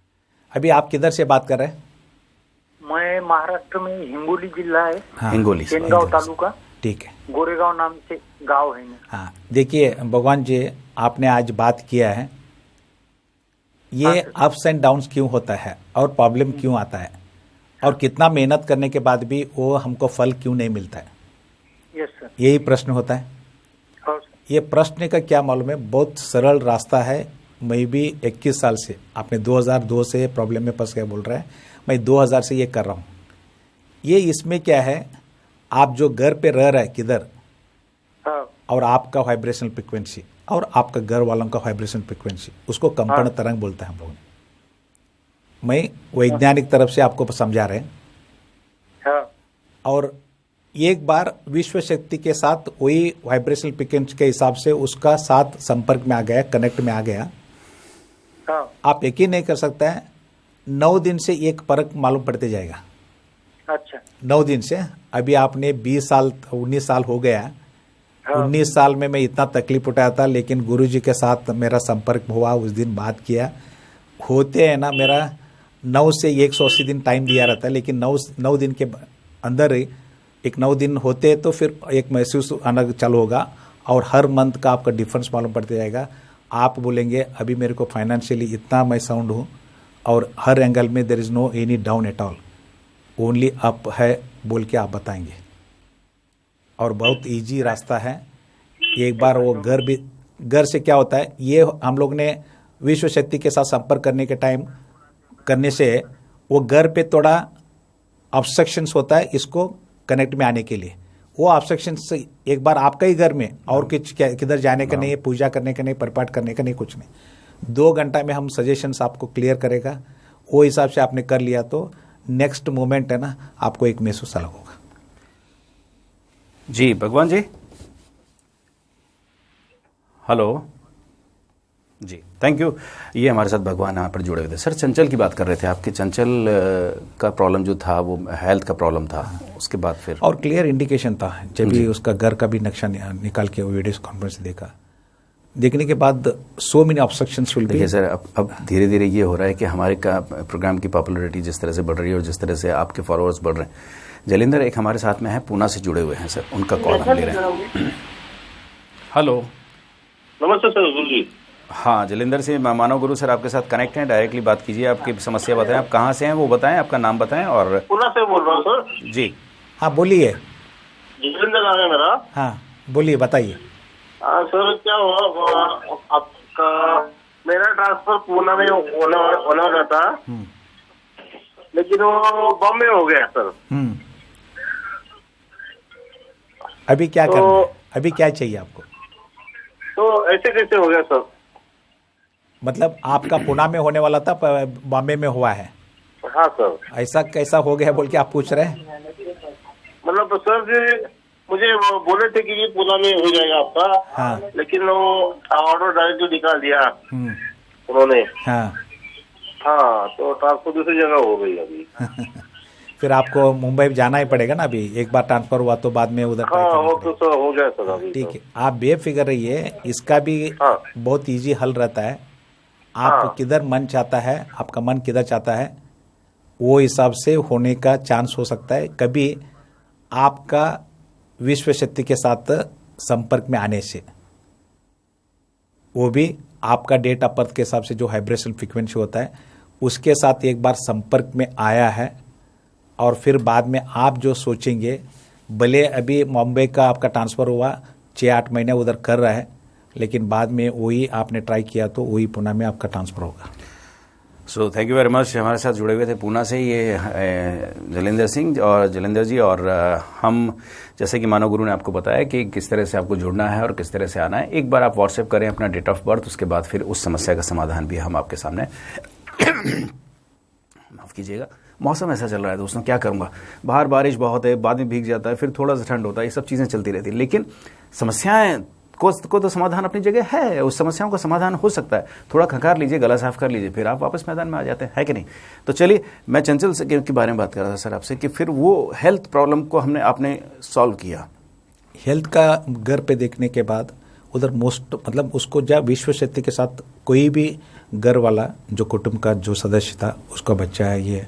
Speaker 3: अभी आप किधर से बात कर रहे हैं?
Speaker 5: मैं महाराष्ट्र में हिंगोली जिला है,
Speaker 3: हाँ,
Speaker 1: हिंगोली से।
Speaker 5: सेनगांव तालुका,
Speaker 3: ठीक है।
Speaker 5: गोरेगांव नाम से गांव है मेरा।
Speaker 3: हाँ, देखिए भगवान जी, आपने आज बात किया है, ये अप्स एंड डाउन्स क्यों होता है और प्रॉब्लम क्यों आता है और कितना मेहनत करने के बाद भी वो हमको फल क्यों नहीं मिलता है,
Speaker 5: यस सर।
Speaker 3: यही प्रश्न होता है।
Speaker 5: हाँ सर।
Speaker 3: ये प्रश्न का क्या मालूम है, बहुत सरल रास्ता है। मैं भी 21 साल से, आपने 2002 से प्रॉब्लम में फंस गया बोल रहा है, मैं 2000 से ये कर रहा हूँ। ये इसमें क्या है, आप जो घर पे रह रहे हैं किधर,
Speaker 5: हाँ
Speaker 3: और आपका वाइब्रेशनल फ्रिक्वेंसी और आपका घर वालों का वाइब्रेशन फ्रिक्वेंसी, उसको कंपन तरंग बोलते हैं हम लोग। मैं वैज्ञानिक तरफ से आपको समझा रहे हैं।
Speaker 5: हाँ
Speaker 3: और एक बार विश्व शक्ति के साथ वही वाइब्रेशनल फ्रिक्वेंसी के हिसाब से उसका साथ संपर्क में आ गया, कनेक्ट में आ गया,
Speaker 5: हाँ।
Speaker 3: आप यकीन नहीं कर सकते हैं, 9 दिन से एक फर्क मालूम पड़ते जाएगा।
Speaker 5: अच्छा।
Speaker 3: 9 दिन से, अभी आपने 20 साल 19 साल हो गया।
Speaker 5: हाँ।
Speaker 3: 19 साल में मैं इतना तकलीफ उठाया था, लेकिन गुरुजी के साथ मेरा संपर्क हुआ, उस दिन बात किया, होते हैं ना, मेरा 9 से 180 दिन टाइम दिया रहता है, लेकिन 9 दिन के अंदर ही, एक 9 दिन होते तो फिर एक महसूस आना चालू होगा और हर मंथ का आपका डिफरेंस मालूम पड़ते जाएगा। आप बोलेंगे अभी मेरे को फाइनेंशियली इतना मैं साउंड हूँ और हर एंगल में there is no any down at all, only up है बोल के आप बताएंगे। और बहुत इजी रास्ता है। एक बार वो घर से क्या होता है, ये हम लोग ने विश्व शक्ति के साथ संपर्क करने के टाइम करने से वो घर पे थोड़ा ऑब्स्ट्रक्शंस होता है इसको कनेक्ट में आने के लिए। वो ऑब्स्ट्रक्शंस एक बार आपका ही घर में, और किधर जाने का नहीं है, पूजा करने का नहीं, परिपाठ करने का नहीं, कुछ नहीं। 2 घंटा में हम सजेशंस आपको क्लियर करेगा। वो हिसाब से आपने कर लिया तो नेक्स्ट मोमेंट है ना, आपको एक महसूस अलग होगा।
Speaker 1: जी भगवान जी, हेलो जी, थैंक यू। ये हमारे साथ भगवान यहाँ पर जुड़े हुए थे। सर, चंचल की बात कर रहे थे, आपके चंचल का प्रॉब्लम जो था वो हेल्थ का प्रॉब्लम था, उसके बाद फिर
Speaker 3: और क्लियर इंडिकेशन था जब भी उसका घर का भी नक्शा निकाल के वीडियो कॉन्फ्रेंस देखा, देखने के बाद so many obstructions will be.
Speaker 1: देखिए सर, अब धीरे धीरे ये हो रहा है कि हमारे का प्रोग्राम की पॉपुलैरिटी जिस तरह से बढ़ रही है और जिस तरह से आपके फॉलोअर्स बढ़ रहे हैं। जलिंदर एक हमारे साथ में है, पूना से जुड़े हुए हैं सर, उनका कॉल हम ले रहे हैं। हेलो,
Speaker 6: नमस्ते सर गुरु जी।
Speaker 1: हाँ, जलिंदर से मानव गुरु सर आपके साथ कनेक्ट हैं, डायरेक्टली बात कीजिए, आपकी समस्या बताएं, आप कहाँ से हैं वो बताएं, आपका नाम बताएं। और
Speaker 6: पूना से बोल रहा हूँ सर।
Speaker 1: जी
Speaker 3: हाँ बोलिए।
Speaker 6: जितेंद्र नाम है मेरा।
Speaker 3: हाँ बोलिए, बताइए।
Speaker 6: सर क्या हुआ, आपका मेरा ट्रांसफर पूना में होने वाला था, लेकिन वो बॉम्बे हो गया सर।
Speaker 3: अभी क्या करना है? अभी क्या चाहिए आपको?
Speaker 6: तो ऐसे कैसे हो गया सर?
Speaker 3: मतलब आपका पुणे में होने वाला था, बॉम्बे में हुआ है?
Speaker 6: हाँ सर।
Speaker 3: ऐसा कैसा हो गया बोल के आप पूछ रहे हैं?
Speaker 6: मतलब सर जी मुझे वो बोले थे कि ये पूना में हो जाएगा आपका।
Speaker 3: हाँ।
Speaker 6: लेकिन वो ऑर्डर डायरेक्ट निकाल दिया उन्होंने।
Speaker 3: हाँ।
Speaker 6: हाँ, तो ट्रांसफर दूसरी जगह हो गई अभी।
Speaker 3: फिर आपको मुंबई जाना ही पड़ेगा ना, अभी एक बार ट्रांसफर हुआ तो बाद में उधर
Speaker 6: हाँ, वो तो सर हो गया सर अभी।
Speaker 3: ठीक है, आप बेफिक्र रहिए, इसका भी
Speaker 6: हाँ।
Speaker 3: बहुत इजी हल रहता है। आप किधर मन चाहता है, आपका मन किधर चाहता है, वो हिसाब से होने का चांस हो सकता है। कभी आपका विश्व शक्ति के साथ संपर्क में आने से, वो भी आपका डेट ऑफ बर्थ के हिसाब से जो वाइब्रेशन फ्रीक्वेंसी होता है उसके साथ एक बार संपर्क में आया है, और फिर बाद में आप जो सोचेंगे, भले अभी मुंबई का आपका ट्रांसफ़र हुआ 6-8 महीने उधर कर रहा है, लेकिन बाद में वही आपने ट्राई किया तो वही पुणे में आपका ट्रांसफ़र होगा।
Speaker 1: So thank you very much. हमारे साथ जुड़े हुए थे पूना से ये जलिंदर सिंह और जलिंदर जी, और हम जैसे कि मानव गुरु ने आपको बताया कि किस तरह से आपको जुड़ना है और किस तरह से आना है। एक बार आप व्हाट्सएप करें अपना डेट ऑफ बर्थ, उसके बाद फिर उस समस्या का समाधान भी हम आपके सामने माफ़ कीजिएगा, मौसम ऐसा चल रहा है दोस्तों, क्या करूँगा, बाहर बारिश बहुत है, बाद में भीग जाता है, फिर थोड़ा सा ठंड होता है, ये सब चीज़ें चलती रहती है। लेकिन समस्याएं को तो समाधान अपनी जगह है, उस समस्याओं का समाधान हो सकता है। थोड़ा खंगार लीजिए, गला साफ कर लीजिए, फिर आप वापस मैदान में आ जाते हैं, है कि नहीं। तो चलिए, मैं चंचल के बारे में बात कर रहा था सर आपसे कि फिर वो हेल्थ प्रॉब्लम को आपने सॉल्व किया।
Speaker 3: हेल्थ का घर पे देखने के बाद उधर मोस्ट मतलब उसको जब विश्व शक्ति के साथ कोई भी घर वाला जो कुटुंब का जो सदस्य था, उसका बच्चा है ये,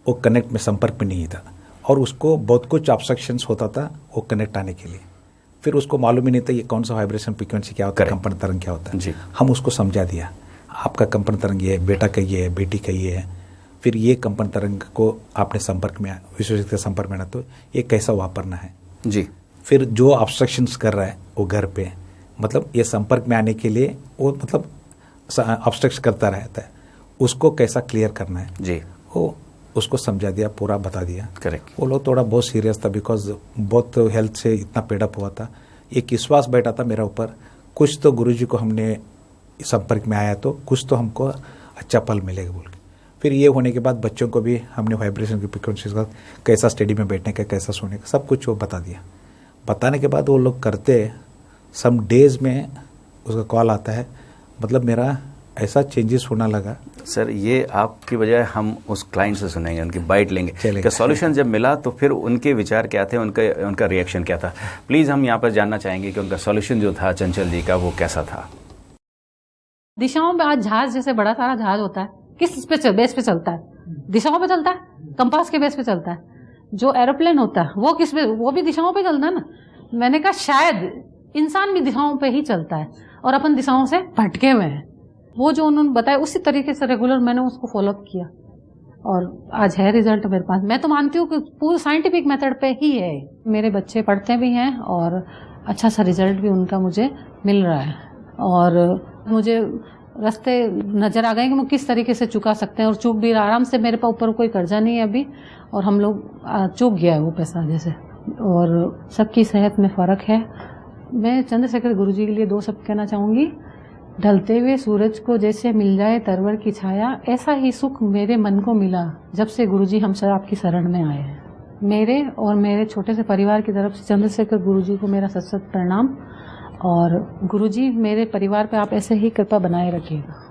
Speaker 3: वो कनेक्ट में संपर्क में नहीं था और उसको बहुत कुछ ऑब्स्ट्रक्शंस होता था वो कनेक्ट आने के लिए। फिर उसको मालूम ही नहीं था ये कौन सा वाइब्रेशन फ्रीक्वेंसी क्या होता है, कंपन तरंग क्या होता है। हम उसको समझा दिया, आपका कंपन तरंग ये है, बेटा का ये है, बेटी का ये है। फिर ये कंपन तरंग को आपने संपर्क में विश्व शक्ति के संपर्क में आना तो ये कैसा वापरना है
Speaker 1: जी।
Speaker 3: फिर जो ऑब्स्ट्रक्शंस कर रहा है वो घर पे, मतलब ये संपर्क में आने के लिए वो मतलब ऑब्स्ट्रक्ट करता रहता है, उसको कैसा क्लियर करना है
Speaker 1: जी,
Speaker 3: वो उसको समझा दिया, पूरा बता दिया।
Speaker 1: करेक्ट।
Speaker 3: वो लोग थोड़ा बहुत सीरियस था बिकॉज बहुत हेल्थ से इतना पेडअप हुआ था। एक विश्वास बैठा था मेरा ऊपर, कुछ तो गुरुजी को हमने संपर्क में आया तो कुछ तो हमको अच्छा फल मिलेगा बोल के। फिर ये होने के बाद बच्चों को भी हमने वाइब्रेशन की फ्रीक्वेंसी का कैसा स्टडी में बैठने का, कैसा सोने का, सब कुछ वो बता दिया। बताने के बाद वो लोग करते, सम डेज में उसका कॉल आता है, मतलब मेरा ऐसा चेंजेस होना लगा।
Speaker 1: सर ये आपकी बजाय हम उस क्लाइंट से सुनेंगे, उनकी बाइट लेंगे
Speaker 3: चलेगा।
Speaker 1: कि सॉल्यूशन जब मिला तो फिर उनके विचार क्या थे, उनका रिएक्शन क्या था। प्लीज़ हम यहाँ पर जानना चाहेंगे कि उनका सॉल्यूशन जो था चंचल जी का वो कैसा था।
Speaker 4: दिशाओं में आज जहाज जैसे बड़ा सारा जहाज होता है, किस पे बेस पे चलता है? दिशाओं पे चलता है, कंपास के बेस पे चलता है। जो एरोप्लेन होता है वो किस पे, वो भी दिशाओं पे चलता है ना। मैंने कहा शायद इंसान भी दिशाओं पे ही चलता है और अपन दिशाओं से भटके हुए हैं। वो जो उन्होंने बताया उसी तरीके से रेगुलर मैंने उसको फॉलो अप किया और आज है रिजल्ट मेरे पास। मैं तो मानती हूँ कि पूरे साइंटिफिक मेथड पे ही है। मेरे बच्चे पढ़ते भी हैं और अच्छा सा रिजल्ट भी उनका मुझे मिल रहा है और मुझे रास्ते नजर आ गए कि मैं किस तरीके से चुका सकते हैं और चूक भी आराम से। मेरे पास ऊपर कोई कर्जा नहीं है अभी और हम लोग चूक गया है वो पैसा जैसे, और सबकी सेहत में फ़र्क है। मैं चंद्रशेखर गुरुजी के लिए 2 शब्द कहना चाहूँगी। ढलते हुए सूरज को जैसे मिल जाए तरवर की छाया, ऐसा ही सुख मेरे मन को मिला जब से गुरुजी हम सब आपकी शरण में आए हैं। मेरे और मेरे छोटे से परिवार की तरफ से चंद्रशेखर गुरुजी को मेरा सत सत प्रणाम। और गुरुजी मेरे परिवार पे आप ऐसे ही कृपा बनाए रखिएगा।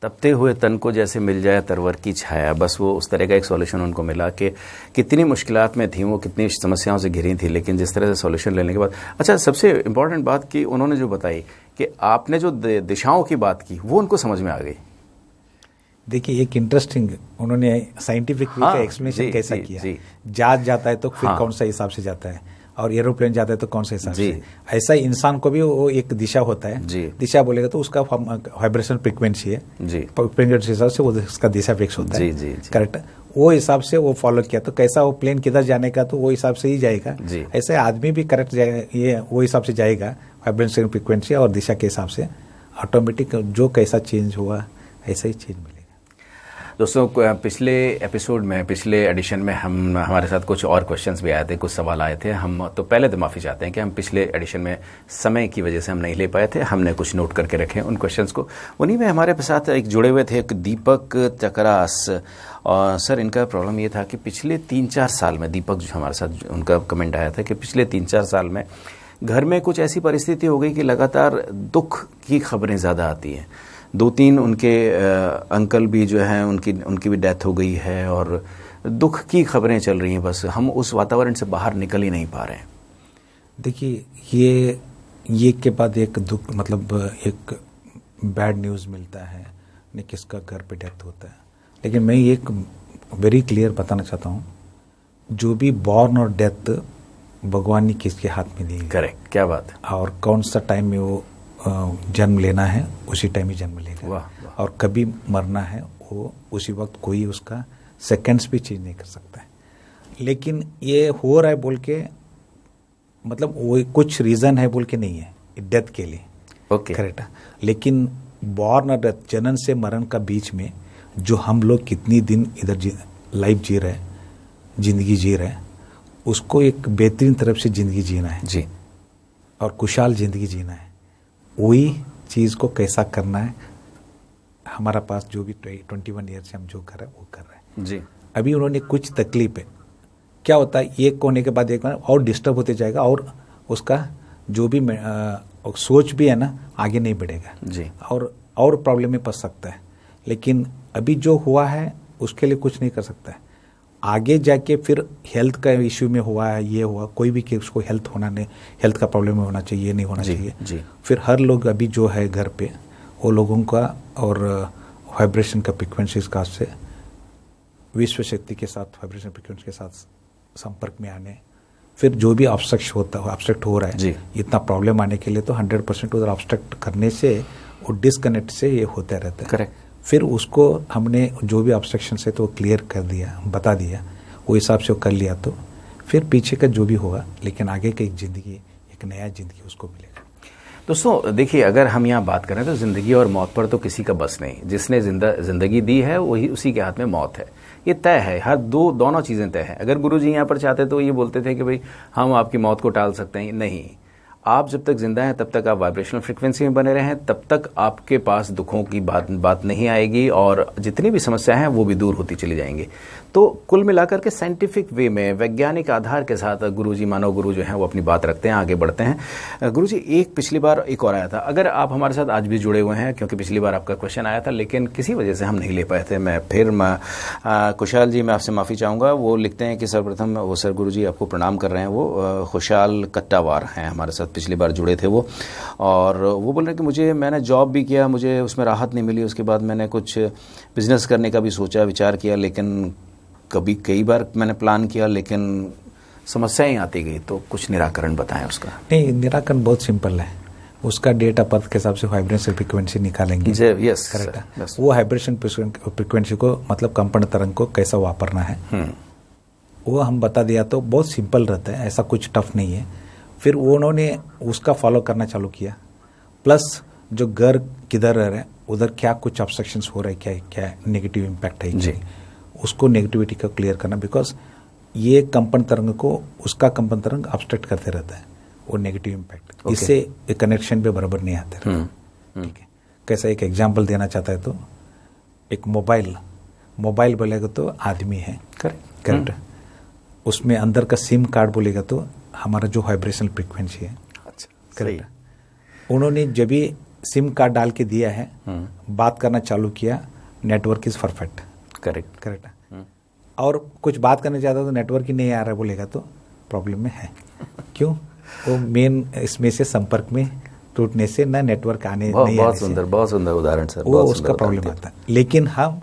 Speaker 1: तपते हुए तन को जैसे मिल जाए तरवर की छाया, बस वो उस तरह का एक सॉल्यूशन उनको मिला कि कितनी मुश्किलात में थी वो, कितनी समस्याओं से घिरी थी, लेकिन जिस तरह से सॉल्यूशन लेने के बाद। अच्छा, सबसे इम्पॉर्टेंट बात कि उन्होंने जो बताई कि आपने जो दिशाओं की बात की वो उनको समझ में आ गई।
Speaker 3: देखिए एक इंटरेस्टिंग उन्होंने साइंटिफिक वे का एक्सप्लेनेशन कैसा किया। जहाज जाता है तो फिर कौन सा हिसाब से जाता है और एरोप्लेन जाता है तो कौन सा हिसाब से। ऐसा ही इंसान को भी वो एक दिशा होता है, दिशा बोलेगा तो उसका वाइब्रेशन फ्रीक्वेंसी है, फ्रीक्वेंसी हिसाब से वो उसका दिशा फिक्स होता है। करेक्ट, वो हिसाब से वो फॉलो किया तो कैसा वो प्लेन किधर जाने का तो वो हिसाब से ही जाएगा। ऐसे आदमी भी करेक्ट ये वो हिसाब से जाएगा, वाइब्रेशन फ्रीक्वेंसी और दिशा के हिसाब से ऑटोमेटिक जो कैसा चेंज हुआ ऐसा ही चेंज मिलेगा।
Speaker 1: दोस्तों पिछले एपिसोड में, पिछले एडिशन में हमारे साथ कुछ और क्वेश्चंस भी आए थे, कुछ सवाल आए थे। हम तो पहले तो माफ़ी चाहते हैं कि हम पिछले एडिशन में समय की वजह से हम नहीं ले पाए थे। हमने कुछ नोट करके रखे उन क्वेश्चंस को। उन्हीं में हमारे साथ एक जुड़े हुए थे एक दीपक चकरास। और सर इनका प्रॉब्लम ये था कि पिछले 3-4 साल में, दीपक जो हमारे साथ उनका कमेंट आया था कि पिछले 3-4 साल में घर में कुछ ऐसी परिस्थिति हो गई कि लगातार दुख की खबरें ज़्यादा आती हैं। 2-3 उनके अंकल भी जो हैं उनकी भी डेथ हो गई है और दुख की खबरें चल रही हैं। बस हम उस वातावरण से बाहर निकल ही नहीं पा रहे हैं।
Speaker 3: देखिए ये के बाद एक दुख मतलब एक बैड न्यूज़ मिलता है, नहीं किसका घर पे डेथ होता है। लेकिन मैं एक वेरी क्लियर बताना चाहता हूँ, जो भी बॉर्न और डेथ भगवान ने किसके हाथ में दी।
Speaker 1: करेक्ट, क्या बात है।
Speaker 3: और कौन सा टाइम में वो जन्म लेना है उसी टाइम ही जन्म लेगा। वाह। और कभी मरना है वो उसी वक्त, कोई उसका सेकंड्स भी चेंज नहीं कर सकता है। लेकिन ये हो रहा है बोल के मतलब वो कुछ रीज़न है बोल के नहीं है डेथ के लिए।
Speaker 1: Okay,
Speaker 3: correct. लेकिन बॉर्न और डेथ, जन्म से मरण का बीच में जो हम लोग कितनी दिन इधर लाइफ जी रहे, जिंदगी जी रहे, उसको एक बेहतरीन तरफ से जिंदगी जीना है
Speaker 1: जी,
Speaker 3: और खुशहाल जिंदगी जीना है। वही चीज़ को कैसा करना है, हमारा पास जो भी 21 ईयर से हम जो कर रहे हैं वो कर रहे हैं
Speaker 1: जी।
Speaker 3: अभी उन्होंने कुछ तकलीफ है, क्या होता है एक होने के बाद एक और डिस्टर्ब होते जाएगा और उसका जो भी सोच भी है ना आगे नहीं बढ़ेगा
Speaker 1: जी,
Speaker 3: और प्रॉब्लम में फंस सकता है। लेकिन अभी जो हुआ है उसके लिए कुछ नहीं कर सकता है। आगे जाके फिर हेल्थ का इश्यू में हुआ है, ये हुआ, कोई भी कि उसको हेल्थ का प्रॉब्लम होना चाहिए, ये नहीं होना चाहिए।
Speaker 1: जी।
Speaker 3: फिर हर लोग अभी जो है घर पे, वो लोगों का और वाइब्रेशन का फ्रिक्वेंसीज का से विश्व शक्ति के साथ, वाइब्रेशन फ्रिक्वेंसी के साथ संपर्क में आने, फिर जो भी ऑब्स्ट्रक्ट हो रहा है
Speaker 1: जी।
Speaker 3: इतना प्रॉब्लम आने के लिए तो 100% उधर ऑब्स्ट्रक्ट करने से और डिस्कनेक्ट से ये होता रहता है।
Speaker 1: करेक्ट।
Speaker 3: फिर उसको हमने जो भी ऑब्स्ट्रक्शन है तो वो क्लियर कर दिया, बता दिया, वो हिसाब से वो कर लिया, तो फिर पीछे का जो भी होगा, लेकिन आगे की एक ज़िंदगी, एक नया ज़िंदगी उसको मिलेगा।
Speaker 1: दोस्तों देखिए, अगर हम यहाँ बात करें तो ज़िंदगी और मौत पर तो किसी का बस नहीं। जिसने जिंदगी दी है वही, उसी के हाथ में मौत है, ये तय है। हर दोनों चीज़ें तय हैं। अगर गुरुजी यहाँ पर चाहते तो ये बोलते थे कि भाई हम आपकी मौत को टाल सकते हैं, नहीं। आप जब तक जिंदा हैं तब तक आप वाइब्रेशनल फ्रिक्वेंसी में बने रहें, तब तक आपके पास दुखों की बात नहीं आएगी और जितनी भी समस्याएं हैं वो भी दूर होती चली जाएंगी। तो कुल मिलाकर के साइंटिफिक वे में, वैज्ञानिक आधार के साथ गुरुजी, मानव गुरु जो हैं वो अपनी बात रखते हैं, आगे बढ़ते हैं। गुरुजी, एक पिछली बार एक और आया था, अगर आप हमारे साथ आज भी जुड़े हुए हैं, क्योंकि पिछली बार आपका क्वेश्चन आया था लेकिन किसी वजह से हम नहीं ले पाए थे। खुशहाल जी, मैं आपसे माफ़ी चाहूँगा। वो लिखते हैं कि सर्वप्रथम वो सर गुरुजी आपको प्रणाम कर रहे हैं। वो खुशहाल कट्टावार हैं, हमारे साथ पिछली बार जुड़े थे वो, और वो बोल रहे हैं कि मैंने जॉब भी किया, मुझे उसमें राहत नहीं मिली। उसके बाद मैंने कुछ बिजनेस करने का भी सोचा, विचार किया, लेकिन कई बार मैंने प्लान किया लेकिन समस्याएं आती गई। तो कुछ निराकरण बताएं उसका।
Speaker 3: नहीं, निराकरण बहुत सिंपल है। उसका डेट ऑफ बर्थ के हिसाब से वाइब्रेशन फ्रिक्वेंसी निकालेंगे।
Speaker 1: यस,
Speaker 3: करेक्ट है। वो वाइब्रेशन फ्रिक्वेंसी को, मतलब कंपन तरंग को कैसा वापरना है वो हम बता दिया, तो बहुत सिंपल रहता है, ऐसा कुछ टफ नहीं है। फिर वो उन्होंने उसका फॉलो करना चालू किया, प्लस जो घर किधर रह रहे हैं उधर क्या कुछ ऑब्स्ट्रक्शंस हो रहे हैं, क्या नेगेटिव इम्पैक्ट है जी, उसको नेगेटिविटी का क्लियर करना। बिकॉज ये कंपन तरंग को उसका कंपन तरंग ऑब्स्ट्रक्ट करते रहता है, वो नेगेटिव इम्पैक्ट, इससे एक कनेक्शन पे बराबर नहीं आते। ठीक है। कैसा एक एग्जांपल देना चाहता है तो, एक मोबाइल बोलेगा तो आदमी है, करेक्ट। उसमें अंदर का सिम कार्ड बोलेगा तो हमारा जो वाइब्रेशनल फ्रिक्वेंसी है, करेक्ट। उन्होंने जब भी सिम कार्ड डाल के दिया है, बात करना चालू किया, नेटवर्क इज परफेक्ट, करेक्ट। और कुछ बात करना चाहता तो नेटवर्क ही नहीं आ रहा बोलेगा तो प्रॉब्लम में है। क्यों? वो मेन इसमें से संपर्क में टूटने से ना नेटवर्क आने नहीं, बहुत
Speaker 1: सुंदर उदाहरण सर,
Speaker 3: वो उसका प्रॉब्लम आता है। लेकिन हम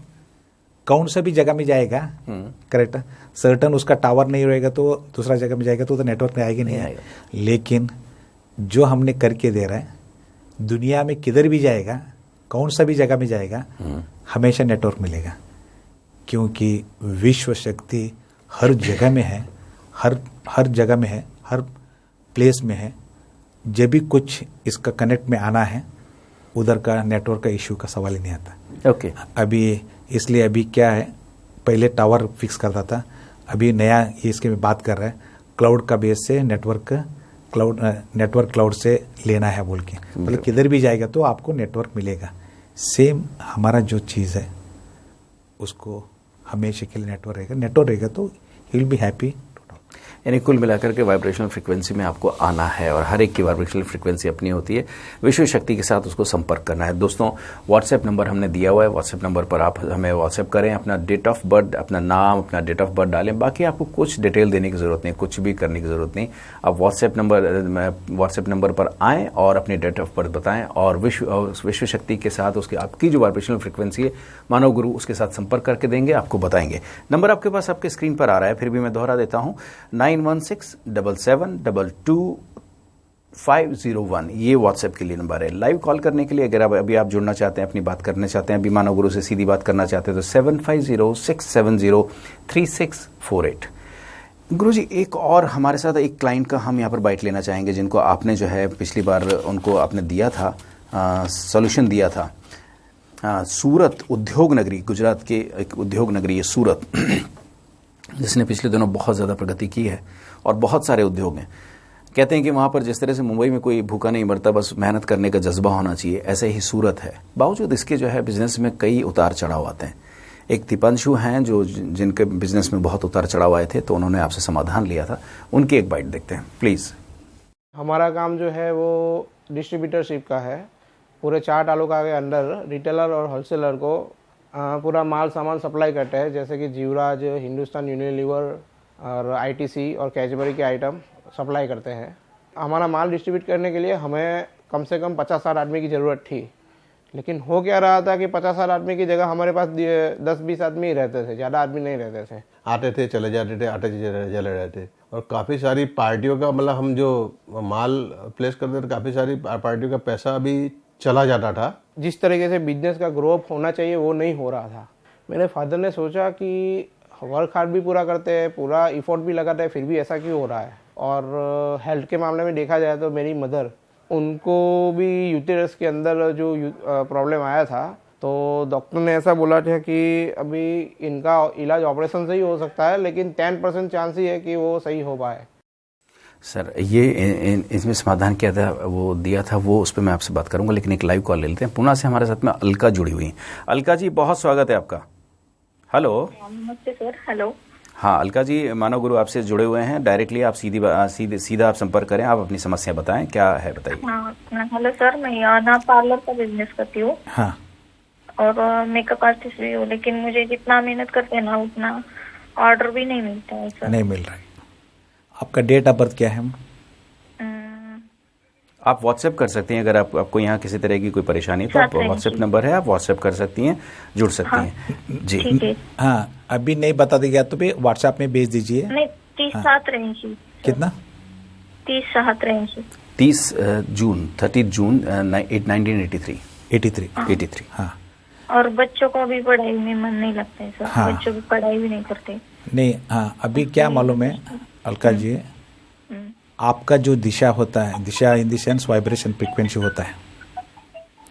Speaker 3: कौन सा भी जगह में जाएगा, करेक्ट, सर्टन उसका टावर नहीं रहेगा तो दूसरा जगह में जाएगा तो नेटवर्क में आएगा नहीं। लेकिन जो हमने करके दे रहा है, दुनिया में किधर भी जाएगा, कौन सा भी जगह में जाएगा, हमेशा नेटवर्क मिलेगा। क्योंकि विश्व शक्ति हर जगह में है, हर जगह में है, हर प्लेस में है। जब भी कुछ इसका कनेक्ट में आना है, उधर का नेटवर्क का इश्यू का सवाल ही नहीं आता।
Speaker 1: ओके।
Speaker 3: अभी क्या है, पहले टावर फिक्स करता था, अभी नया इसके में बात कर रहा है क्लाउड का बेस से नेटवर्क क्लाउड से लेना है बोल के, मतलब किधर भी जाएगा तो आपको नेटवर्क मिलेगा। सेम हमारा जो चीज़ है उसको हमेशा के लिए नेटवर्क रहेगा तो ही विल बी हैप्पी।
Speaker 1: यानी कुल मिलाकर के वाइब्रेशनल फ्रिक्वेंसी में आपको आना है और हर एक की वाइब्रेशनल फ्रिक्वेंसी अपनी होती है। विश्व शक्ति के साथ उसको संपर्क करना है। दोस्तों, व्हाट्सएप नंबर हमने दिया हुआ है, व्हाट्सएप नंबर पर आप हमें व्हाट्सएप करें, अपना डेट ऑफ बर्थ, अपना नाम, अपना डेट ऑफ बर्थ डालें। बाकी आपको कुछ डिटेल देने की ज़रूरत नहीं, कुछ भी करने की ज़रूरत नहीं। आप व्हाट्सएप नंबर पर आएँ और अपनी डेट ऑफ बर्थ बताएं और विश्व शक्ति के साथ उसकी आपकी जो वाइब्रेशनल फ्रिक्वेंसी है, मानव गुरु उसके साथ संपर्क करके देंगे, आपको बताएंगे। नंबर आपके पास आपके स्क्रीन पर आ रहा है, फिर भी मैं दोहरा देता हूँ, 9167722501 ये व्हाट्सएप के लिए नंबर है। लाइव कॉल करने के लिए अगर अभी आप जुड़ना चाहते हैं, अपनी बात करना चाहते हैं, अभी मानव गुरु से सीधी बात करना चाहते हैं तो 7506703648। गुरुजी, एक और हमारे साथ एक क्लाइंट का हम यहाँ पर बाइट लेना चाहेंगे, जिनको आपने जो है पिछली बार उनको आपने दिया था, सॉल्यूशन दिया था। सूरत उद्योग नगरी, गुजरात के एक उद्योग नगरी है सूरत, जिसने पिछले दिनों बहुत ज़्यादा प्रगति की है और बहुत सारे उद्योग हैं। कहते हैं कि वहाँ पर जिस तरह से मुंबई में कोई भूखा नहीं मरता, बस मेहनत करने का जज्बा होना चाहिए, ऐसे ही सूरत है। बावजूद इसके जो है बिजनेस में कई उतार चढ़ाव आते हैं। एक दीपांशु हैं जो जिनके बिजनेस में बहुत उतार चढ़ाव आए थे, तो उन्होंने आपसे समाधान लिया था, उनकी एक बाइट देखते हैं प्लीज़।
Speaker 7: हमारा काम जो है वो डिस्ट्रीब्यूटरशिप का है। पूरे 4 तालुका के अंदर रिटेलर और होलसेलर को पूरा माल सामान सप्लाई करते हैं, जैसे कि जीवराज, हिंदुस्तान यूनिलीवर और आईटीसी और कैडबरी के आइटम सप्लाई करते हैं। हमारा माल डिस्ट्रीब्यूट करने के लिए हमें कम से कम 50-60 आदमी की ज़रूरत थी, लेकिन हो क्या रहा था कि 50-60 आदमी की जगह हमारे पास 10-20 आदमी ही रहते थे, ज़्यादा आदमी नहीं रहते थे।
Speaker 8: आते थे चले जाते थे, आते थे चले रहते, और काफ़ी सारी पार्टियों का मतलब हम जो माल प्लेस करते थे, काफ़ी सारी पार्टियों का पैसा भी चला जाता था।
Speaker 7: जिस तरीके से बिजनेस का ग्रोथ होना चाहिए वो नहीं हो रहा था। मेरे फादर ने सोचा कि वर्क हार्ड भी पूरा करते हैं, पूरा इफोर्ट भी लगाते हैं, फिर भी ऐसा क्यों हो रहा है। और हेल्थ के मामले में देखा जाए तो मेरी मदर, उनको भी यूटेरस के अंदर जो प्रॉब्लम आया था, तो डॉक्टर ने ऐसा बोला था कि अभी इनका इलाज ऑपरेशन से ही हो सकता है, लेकिन 10% चांस ही है कि वो सही हो पाए।
Speaker 1: सर ये इसमें समाधान क्या था वो दिया था, वो उस पर मैं आपसे बात करूंगा, लेकिन एक लाइव कॉल ले लेते हैं। पुणे से हमारे साथ में अलका जुड़ी हुई हैं। अलका जी बहुत स्वागत है आपका। हेलो।
Speaker 9: नमस्ते सर। हेलो।
Speaker 1: हाँ अलका जी, मानव गुरु आपसे जुड़े हुए हैं, डायरेक्टली आप सीधा आप संपर्क करें, आप अपनी समस्या बताएं, क्या है बताइए।
Speaker 9: हाँ हेलो सर, मैं ना पार्लर का बिजनेस करती हूँ।
Speaker 3: हाँ।
Speaker 9: और मेकअप आर्टिस्ट भी हूँ, लेकिन मुझे जितना मेहनत करते हैं ना उतना ऑर्डर भी नहीं मिलता है सर।
Speaker 3: नहीं मिल रहा है। आपका डेट ऑफ बर्थ क्या है?
Speaker 1: आप व्हाट्सएप कर सकती हैं, अगर आपको यहाँ किसी तरह की कोई परेशानी तो आप व्हाट्सएप नंबर है, आप व्हाट्सएप कर सकती हैं, जुड़ सकती हैं। जी
Speaker 9: ठीक है।
Speaker 3: हाँ अभी नहीं बता देगा तो भी व्हाट्सएप में भेज दीजिए।
Speaker 9: नहीं 30-7 रहेंगी।
Speaker 3: कितना?
Speaker 9: 30-7 रहेंगी।
Speaker 1: 30 जून 1983। 83।
Speaker 3: हाँ।
Speaker 9: और बच्चों को भी पढ़ाई में मन नहीं लगता है सर।
Speaker 3: हाँ।
Speaker 9: बच्चों की पढ़ाई भी नहीं करते।
Speaker 3: नहीं हाँ, अभी क्या मालूम है अलका जी, आपका जो दिशा होता है, दिशा in the sense vibration frequency होता है।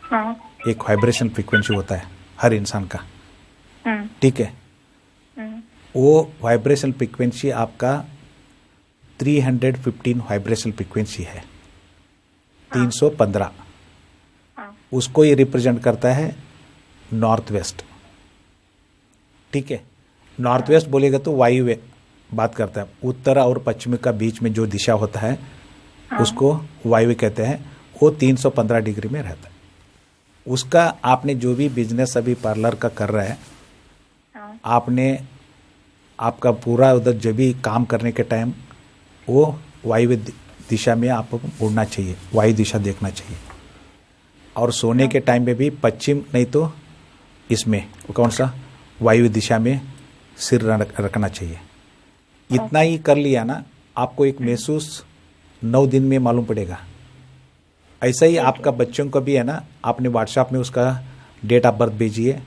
Speaker 9: हाँ।
Speaker 3: एक वाइब्रेशन फ्रीक्वेंसी होता है हर इंसान का, ठीक है। वो वाइब्रेशन फ्रीक्वेंसी आपका 315 वाइब्रेशन फ्रीक्वेंसी है, 315। उसको ये रिप्रेजेंट करता है नॉर्थ वेस्ट, ठीक है। नॉर्थ वेस्ट बोलेगा तो वायु बात करता है, उत्तर और पश्चिम का बीच में जो दिशा होता है उसको वायु कहते हैं। वो 315 डिग्री में रहता है। उसका आपने जो भी बिजनेस अभी पार्लर का कर रहा है, आपने आपका पूरा उधर जो भी काम करने के टाइम वो वायु दिशा में आपको उड़ना चाहिए, वायु दिशा देखना चाहिए। और सोने के टाइम में भी पश्चिम नहीं तो इसमें कौन सा वायु दिशा में सिर रखना चाहिए। इतना ही कर लिया ना, आपको एक महसूस 9 दिन में मालूम पड़ेगा। ऐसा ही आपका बच्चों को भी है ना, आपने व्हाट्सएप में उसका डेट ऑफ बर्थ भेजिए,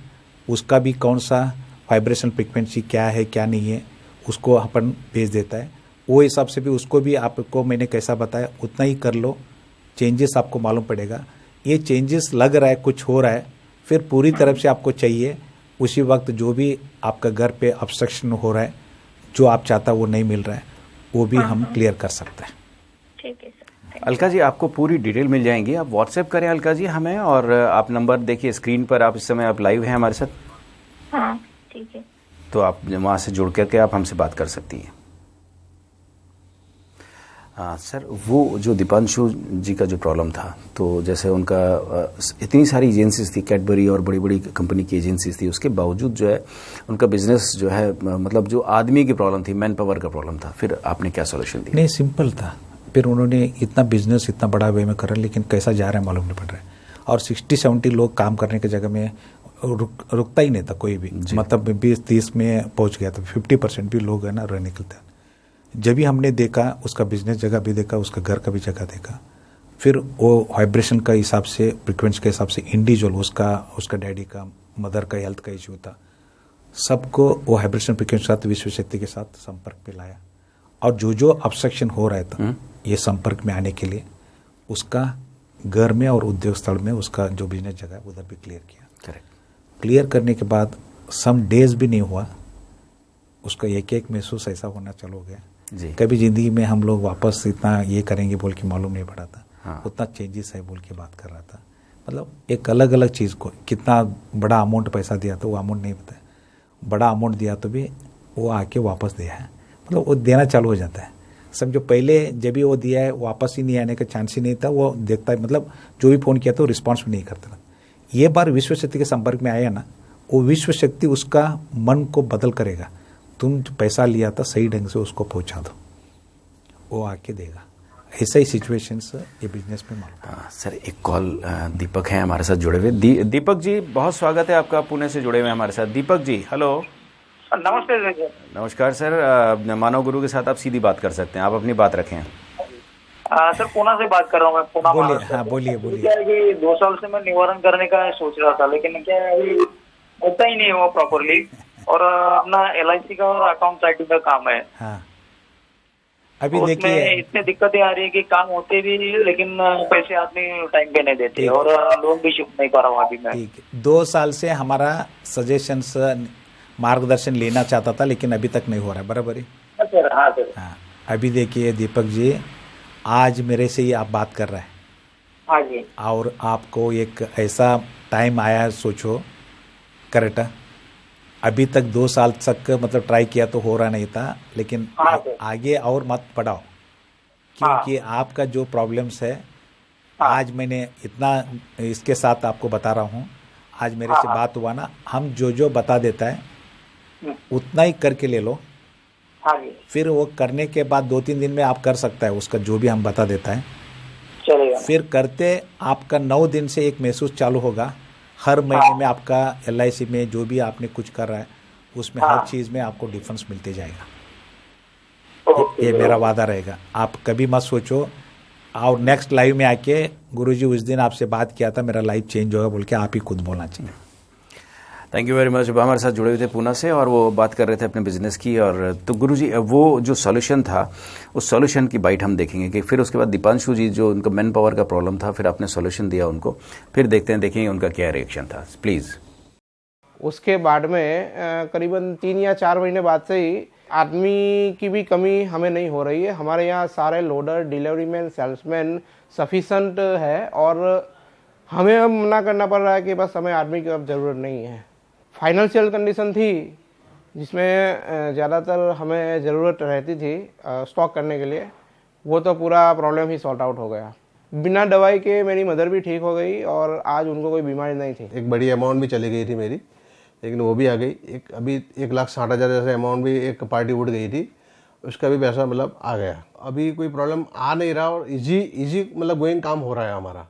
Speaker 3: उसका भी कौन सा वाइब्रेशन फ्रीक्वेंसी क्या है क्या नहीं है उसको अपन भेज देता है। वो हिसाब से भी उसको भी आपको मैंने कैसा बताया उतना ही कर लो, चेंजेस आपको मालूम पड़ेगा। ये चेंजेस लग रहा है, कुछ हो रहा है, फिर पूरी तरफ से आपको चाहिए उसी वक्त जो भी आपका घर पे ऑब्स्ट्रक्शन हो रहा है, जो आप चाहता वो नहीं मिल रहा है, वो भी हम क्लियर कर सकते हैं।
Speaker 9: ठीक है सर।
Speaker 1: अलका जी आपको पूरी डिटेल मिल जाएंगी, आप व्हाट्सएप करें अलका जी हमें, और आप नंबर देखिए स्क्रीन पर, आप इस समय आप लाइव हैं हमारे साथ।
Speaker 9: हाँ ठीक है।
Speaker 1: तो आप वहाँ से जुड़ करके आप हमसे बात कर सकती हैं। हाँ सर, वो जो दीपांशु जी का जो प्रॉब्लम था, तो जैसे उनका इतनी सारी एजेंसीज थी, कैडबरी और बड़ी बड़ी कंपनी की एजेंसीज थी, उसके बावजूद जो है उनका बिजनेस जो है, मतलब जो आदमी की प्रॉब्लम थी, मैन पावर का प्रॉब्लम था, फिर आपने क्या सोल्यूशन दिया?
Speaker 3: नहीं सिंपल था। फिर उन्होंने इतना बिजनेस इतना बड़ा वे में करा, लेकिन कैसा जा रहा है मालूम नहीं पड़ रहा है। और 60-70 लोग काम करने की जगह में रुकता ही नहीं था कोई भी, मतलब 20-30 में पहुंच गया था। 50% भी लोग है ना रह निकलते। जब भी हमने देखा, उसका बिजनेस जगह भी देखा, उसका घर का भी जगह देखा, फिर वो वाइब्रेशन का हिसाब से, फ्रिक्वेंसी के हिसाब से इंडिविजुअल, उसका डैडी का, मदर का हेल्थ का इश्यू था, सबको वो वाइब्रेशन फ्रिक्वेंसी के साथ, विश्व शक्ति के साथ संपर्क में लाया। और जो ऑब्स्ट्रक्शन हो रहा था ये संपर्क में आने के लिए, उसका घर में और उद्योग स्थल में उसका जो बिजनेस जगह है उधर भी क्लियर किया।
Speaker 1: करेक्ट।
Speaker 3: क्लियर करने के बाद सम डेज भी नहीं हुआ, उसका एक महसूस ऐसा होना चालू हो गया
Speaker 1: जी।
Speaker 3: कभी जिंदगी में हम लोग वापस इतना ये करेंगे बोल के मालूम नहीं पड़ा था।
Speaker 1: हाँ।
Speaker 3: उतना चेंजेस है बोल के बात कर रहा था। मतलब एक अलग अलग चीज़ को कितना बड़ा अमाउंट पैसा दिया तो वो अमाउंट नहीं बताया, बड़ा अमाउंट दिया तो भी वो आके वापस दिया है, मतलब वो देना चालू हो जाता है। समझो पहले जब भी वो दिया है वापस ही नहीं आने का चांस ही नहीं था, वो देखता है, मतलब जो भी फ़ोन किया तो रिस्पॉन्स भी नहीं करता था। ये बार विश्व शक्ति के संपर्क में आया ना, वो विश्व शक्ति उसका मन को बदल करेगा। तुम जो पैसा लिया था सही ढंग से उसको पहुंचा दो, वो आके देगा। ऐसा ही सिचुएशंस ये बिजनेस में मालूम।
Speaker 1: हाँ सर, एक कॉल दीपक हैं हमारे साथ जुड़े हुए। दीपक जी बहुत स्वागत है आपका, पुणे से जुड़े हुए हमारे साथ। दीपक जी हेलो।
Speaker 5: नमस्ते सर।
Speaker 1: नमस्कार सर, मानव गुरु के साथ आप सीधी बात कर सकते हैं, आप अपनी बात रखें।
Speaker 5: सर पुणे से बात कर रहा हूँ मैं, पुणे
Speaker 3: बोलिए।
Speaker 5: महाराष्ट्र।
Speaker 3: हाँ बोलिए बोलिए।
Speaker 5: क्या है कि 2 साल से मैं निवारण करने का सोच रहा था, लेकिन क्या है अभी होता ही नहीं हुआ प्रॉपरली। और अपना LIC का और अकाउंट राइटिंग का काम है।
Speaker 3: हाँ अभी
Speaker 5: उसमें
Speaker 3: देखिए,
Speaker 5: इतनी दिक्कतें आ रही है कि काम होते भी लेकिन पैसे आदमी टाइम पे नहीं देते, और लोन भी शिफ्ट नहीं कर रहा हूँ अभी मैं।
Speaker 3: ठीक है, 2 साल से हमारा सजेशंस मार्गदर्शन लेना चाहता था, लेकिन अभी तक नहीं हो रहा है। बराबर है
Speaker 5: सर। हाँ सर।
Speaker 3: हाँ अभी देखिए दीपक जी, आज मेरे से ही आप बात कर रहे हैं।
Speaker 5: हाँ जी।
Speaker 3: और आपको एक ऐसा टाइम आया है, सोचो करेक्ट है। अभी तक 2 साल तक मतलब ट्राई किया तो हो रहा नहीं था, लेकिन
Speaker 5: हाँ,
Speaker 3: आगे और मत बढ़ाओ, क्योंकि आपका जो प्रॉब्लम्स है आज मैंने इतना इसके साथ आपको बता रहा हूँ। आज मेरे से बात हुआ ना, हम जो बता देता है उतना ही करके ले लो।
Speaker 5: हाँ जी।
Speaker 3: फिर वो करने के बाद 2-3 दिन में आप कर सकता है उसका जो भी हम बता देता है।
Speaker 5: चलेगा।
Speaker 3: फिर करते आपका 9 दिन से एक महसूस चालू होगा। हर महीने में आपका LIC में जो भी आपने कुछ कर रहा है उसमें हर चीज़ में आपको डिफरेंस मिलते जाएगा। ये मेरा वादा रहेगा। आप कभी मत सोचो और नेक्स्ट लाइव में आके गुरुजी उस दिन आपसे बात किया था, मेरा लाइफ चेंज होगा बोल के आप ही खुद बोलना चाहिए।
Speaker 1: Thank you very much. हमारे साथ जुड़े हुए थे पुणे से और वो बात कर रहे थे अपने बिजनेस की। और तो गुरुजी वो जो सॉल्यूशन था उस सॉल्यूशन की बाइट हम देखेंगे कि फिर उसके बाद दीपांशु जी जो उनका मैन पावर का प्रॉब्लम था, फिर आपने सॉल्यूशन दिया उनको, फिर देखेंगे उनका क्या रिएक्शन था। प्लीज़।
Speaker 7: उसके बाद में करीबन 3 या 4 महीने बाद से ही आदमी की भी कमी हमें नहीं हो रही है। हमारे यहाँ सारे loader, delivery man, salesman sufficient है और हमें अब मना करना पड़ रहा है कि बस हमें आदमी की अब ज़रूरत नहीं है। फाइनेंशियल कंडीशन थी जिसमें ज़्यादातर हमें ज़रूरत रहती थी स्टॉक करने के लिए, वो तो पूरा प्रॉब्लम ही सॉर्ट आउट हो गया। बिना दवाई के मेरी मदर भी ठीक हो गई और आज उनको कोई बीमारी नहीं थी।
Speaker 8: एक बड़ी अमाउंट भी चली गई थी मेरी, लेकिन वो भी आ गई। एक अभी 1,60,000 जैसे अमाउंट भी एक पार्टी उठ गई थी, उसका भी पैसा मतलब आ गया। अभी कोई प्रॉब्लम आ नहीं रहा और इजी मतलब गोइंग काम हो रहा है हमारा।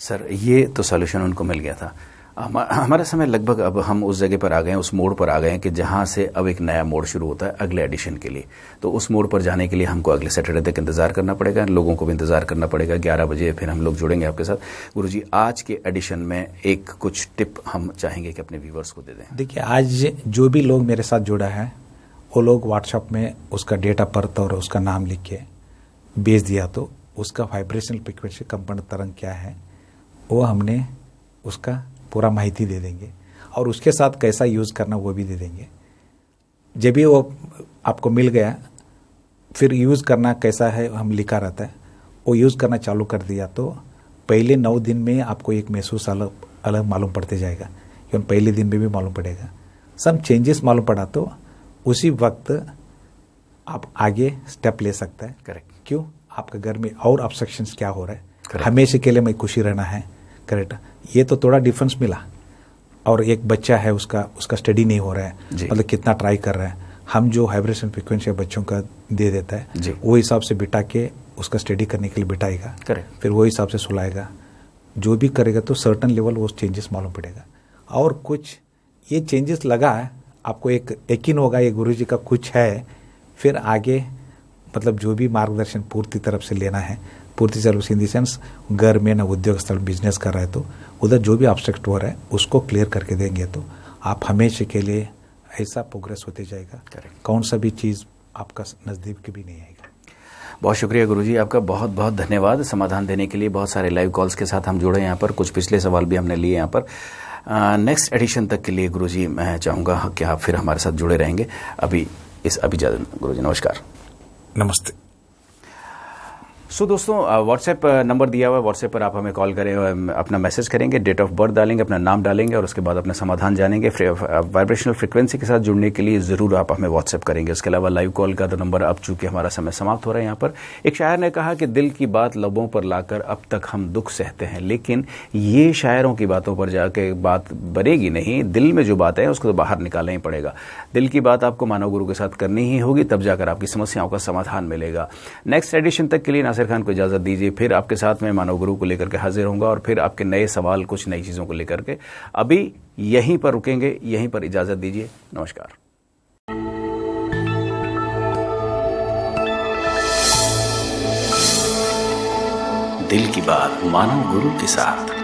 Speaker 1: सर ये तो सॉल्यूशन उनको मिल गया था। हमारा समय लगभग अब हम उस जगह पर आ गए हैं, उस मोड़ पर आ गए हैं कि जहां से अब एक नया मोड़ शुरू होता है अगले एडिशन के लिए। तो उस मोड़ पर जाने के लिए हमको अगले सैटरडे तक इंतजार करना पड़ेगा, लोगों को भी इंतजार करना पड़ेगा। 11 बजे फिर हम लोग जुड़ेंगे आपके साथ। गुरुजी आज के एडिशन में एक कुछ टिप हम चाहेंगे कि अपने व्यूवर्स को दे दें।
Speaker 3: देखिए आज जो भी लोग मेरे साथ जुड़ा है वो लोग व्हाट्सएप में उसका डेट ऑफ बर्थ और उसका नाम लिख के भेज दिया, तो उसका वाइब्रेशनल फ्रीक्वेंसी कंपन तरंग क्या है वो हमने उसका पूरा माहिती दे देंगे और उसके साथ कैसा यूज़ करना वो भी दे देंगे। जब भी वो आपको मिल गया फिर यूज़ करना कैसा है हम लिखा रहता है, वो यूज़ करना चालू कर दिया तो पहले 9 दिन में आपको एक महसूस अलग मालूम पड़ते जाएगा, क्योंकि पहले दिन में भी मालूम पड़ेगा। सब चेंजेस मालूम पड़ा तो उसी वक्त आप आगे स्टेप ले सकते हैं।
Speaker 1: करेक्ट।
Speaker 3: क्यों आपके घर में और ऑब्स्ट्रक्शंस क्या हो रहा है, हमेशा के लिए मैं खुशी रहना है। करेक्ट, ये तो थोड़ा डिफरेंस मिला। और एक बच्चा है उसका स्टडी नहीं हो रहा है, मतलब कितना ट्राई कर रहा है, हम जो वाइब्रेशन फ्रीक्वेंसी बच्चों का दे देता है वो हिसाब से बिठा के उसका स्टडी करने के लिए बिठाएगा, फिर वो हिसाब से सुलाएगा। जो भी करेगा तो सर्टन लेवल वो चेंजेस मालूम पड़ेगा। और कुछ ये चेंजेस लगा है आपको, एक यकीन होगा ये गुरुजी का कुछ है। फिर आगे मतलब जो भी मार्गदर्शन पूर्ति तरफ से लेना है, पूर्ति सर्विस इन द सेंस घर में ना उद्योग स्थल बिजनेस कर रहा है तो उधर जो भी ऑब्स्ट्रक्ट हो रहा है उसको क्लियर करके देंगे तो आप हमेशा के लिए ऐसा प्रोग्रेस होते जाएगा। कौन सा भी चीज़ आपका नज़दीक भी नहीं आएगा।
Speaker 1: बहुत शुक्रिया गुरुजी, आपका बहुत बहुत धन्यवाद समाधान देने के लिए। बहुत सारे लाइव कॉल्स के साथ हम जुड़े यहाँ पर, कुछ पिछले सवाल भी हमने लिए यहाँ पर। नेक्स्ट एडिशन तक के लिए गुरुजी मैं चाहूँगा कि आप फिर हमारे साथ जुड़े रहेंगे। अभी इजाज़त गुरुजी, नमस्कार।
Speaker 3: नमस्ते।
Speaker 1: सो दोस्तों व्हाट्सएप नंबर दिया हुआ है, व्हाट्सएप पर आप हमें कॉल करें, अपना मैसेज करेंगे, डेट ऑफ बर्थ डालेंगे, अपना नाम डालेंगे और उसके बाद अपना समाधान जानेंगे। वाइब्रेशनल फ्रिक्वेंसी के साथ जुड़ने के लिए ज़रूर आप हमें व्हाट्सएप करेंगे। उसके अलावा लाइव कॉल का तो नंबर, अब चूंकि हमारा समय समाप्त हो रहा है यहाँ पर, एक शायर ने कहा कि दिल की बात लबों पर लाकर अब तक हम दुख सहते हैं, लेकिन ये शायरों की बातों पर जाके बात बनेगी नहीं। दिल में जो बात है उसको तो बाहर निकालना ही पड़ेगा। दिल की बात आपको मानव गुरु के साथ करनी ही होगी, तब जाकर आपकी समस्याओं का समाधान मिलेगा। नेक्स्ट एडिशन तक के लिए नासिर खान को इजाजत दीजिए। फिर आपके साथ में मानव गुरु को लेकर के हाजिर होऊंगा और फिर आपके नए सवाल, कुछ नई चीजों को लेकर के। अभी यहीं पर रुकेंगे, यहीं पर इजाजत दीजिए। नमस्कार। दिल की बात मानव गुरु के साथ।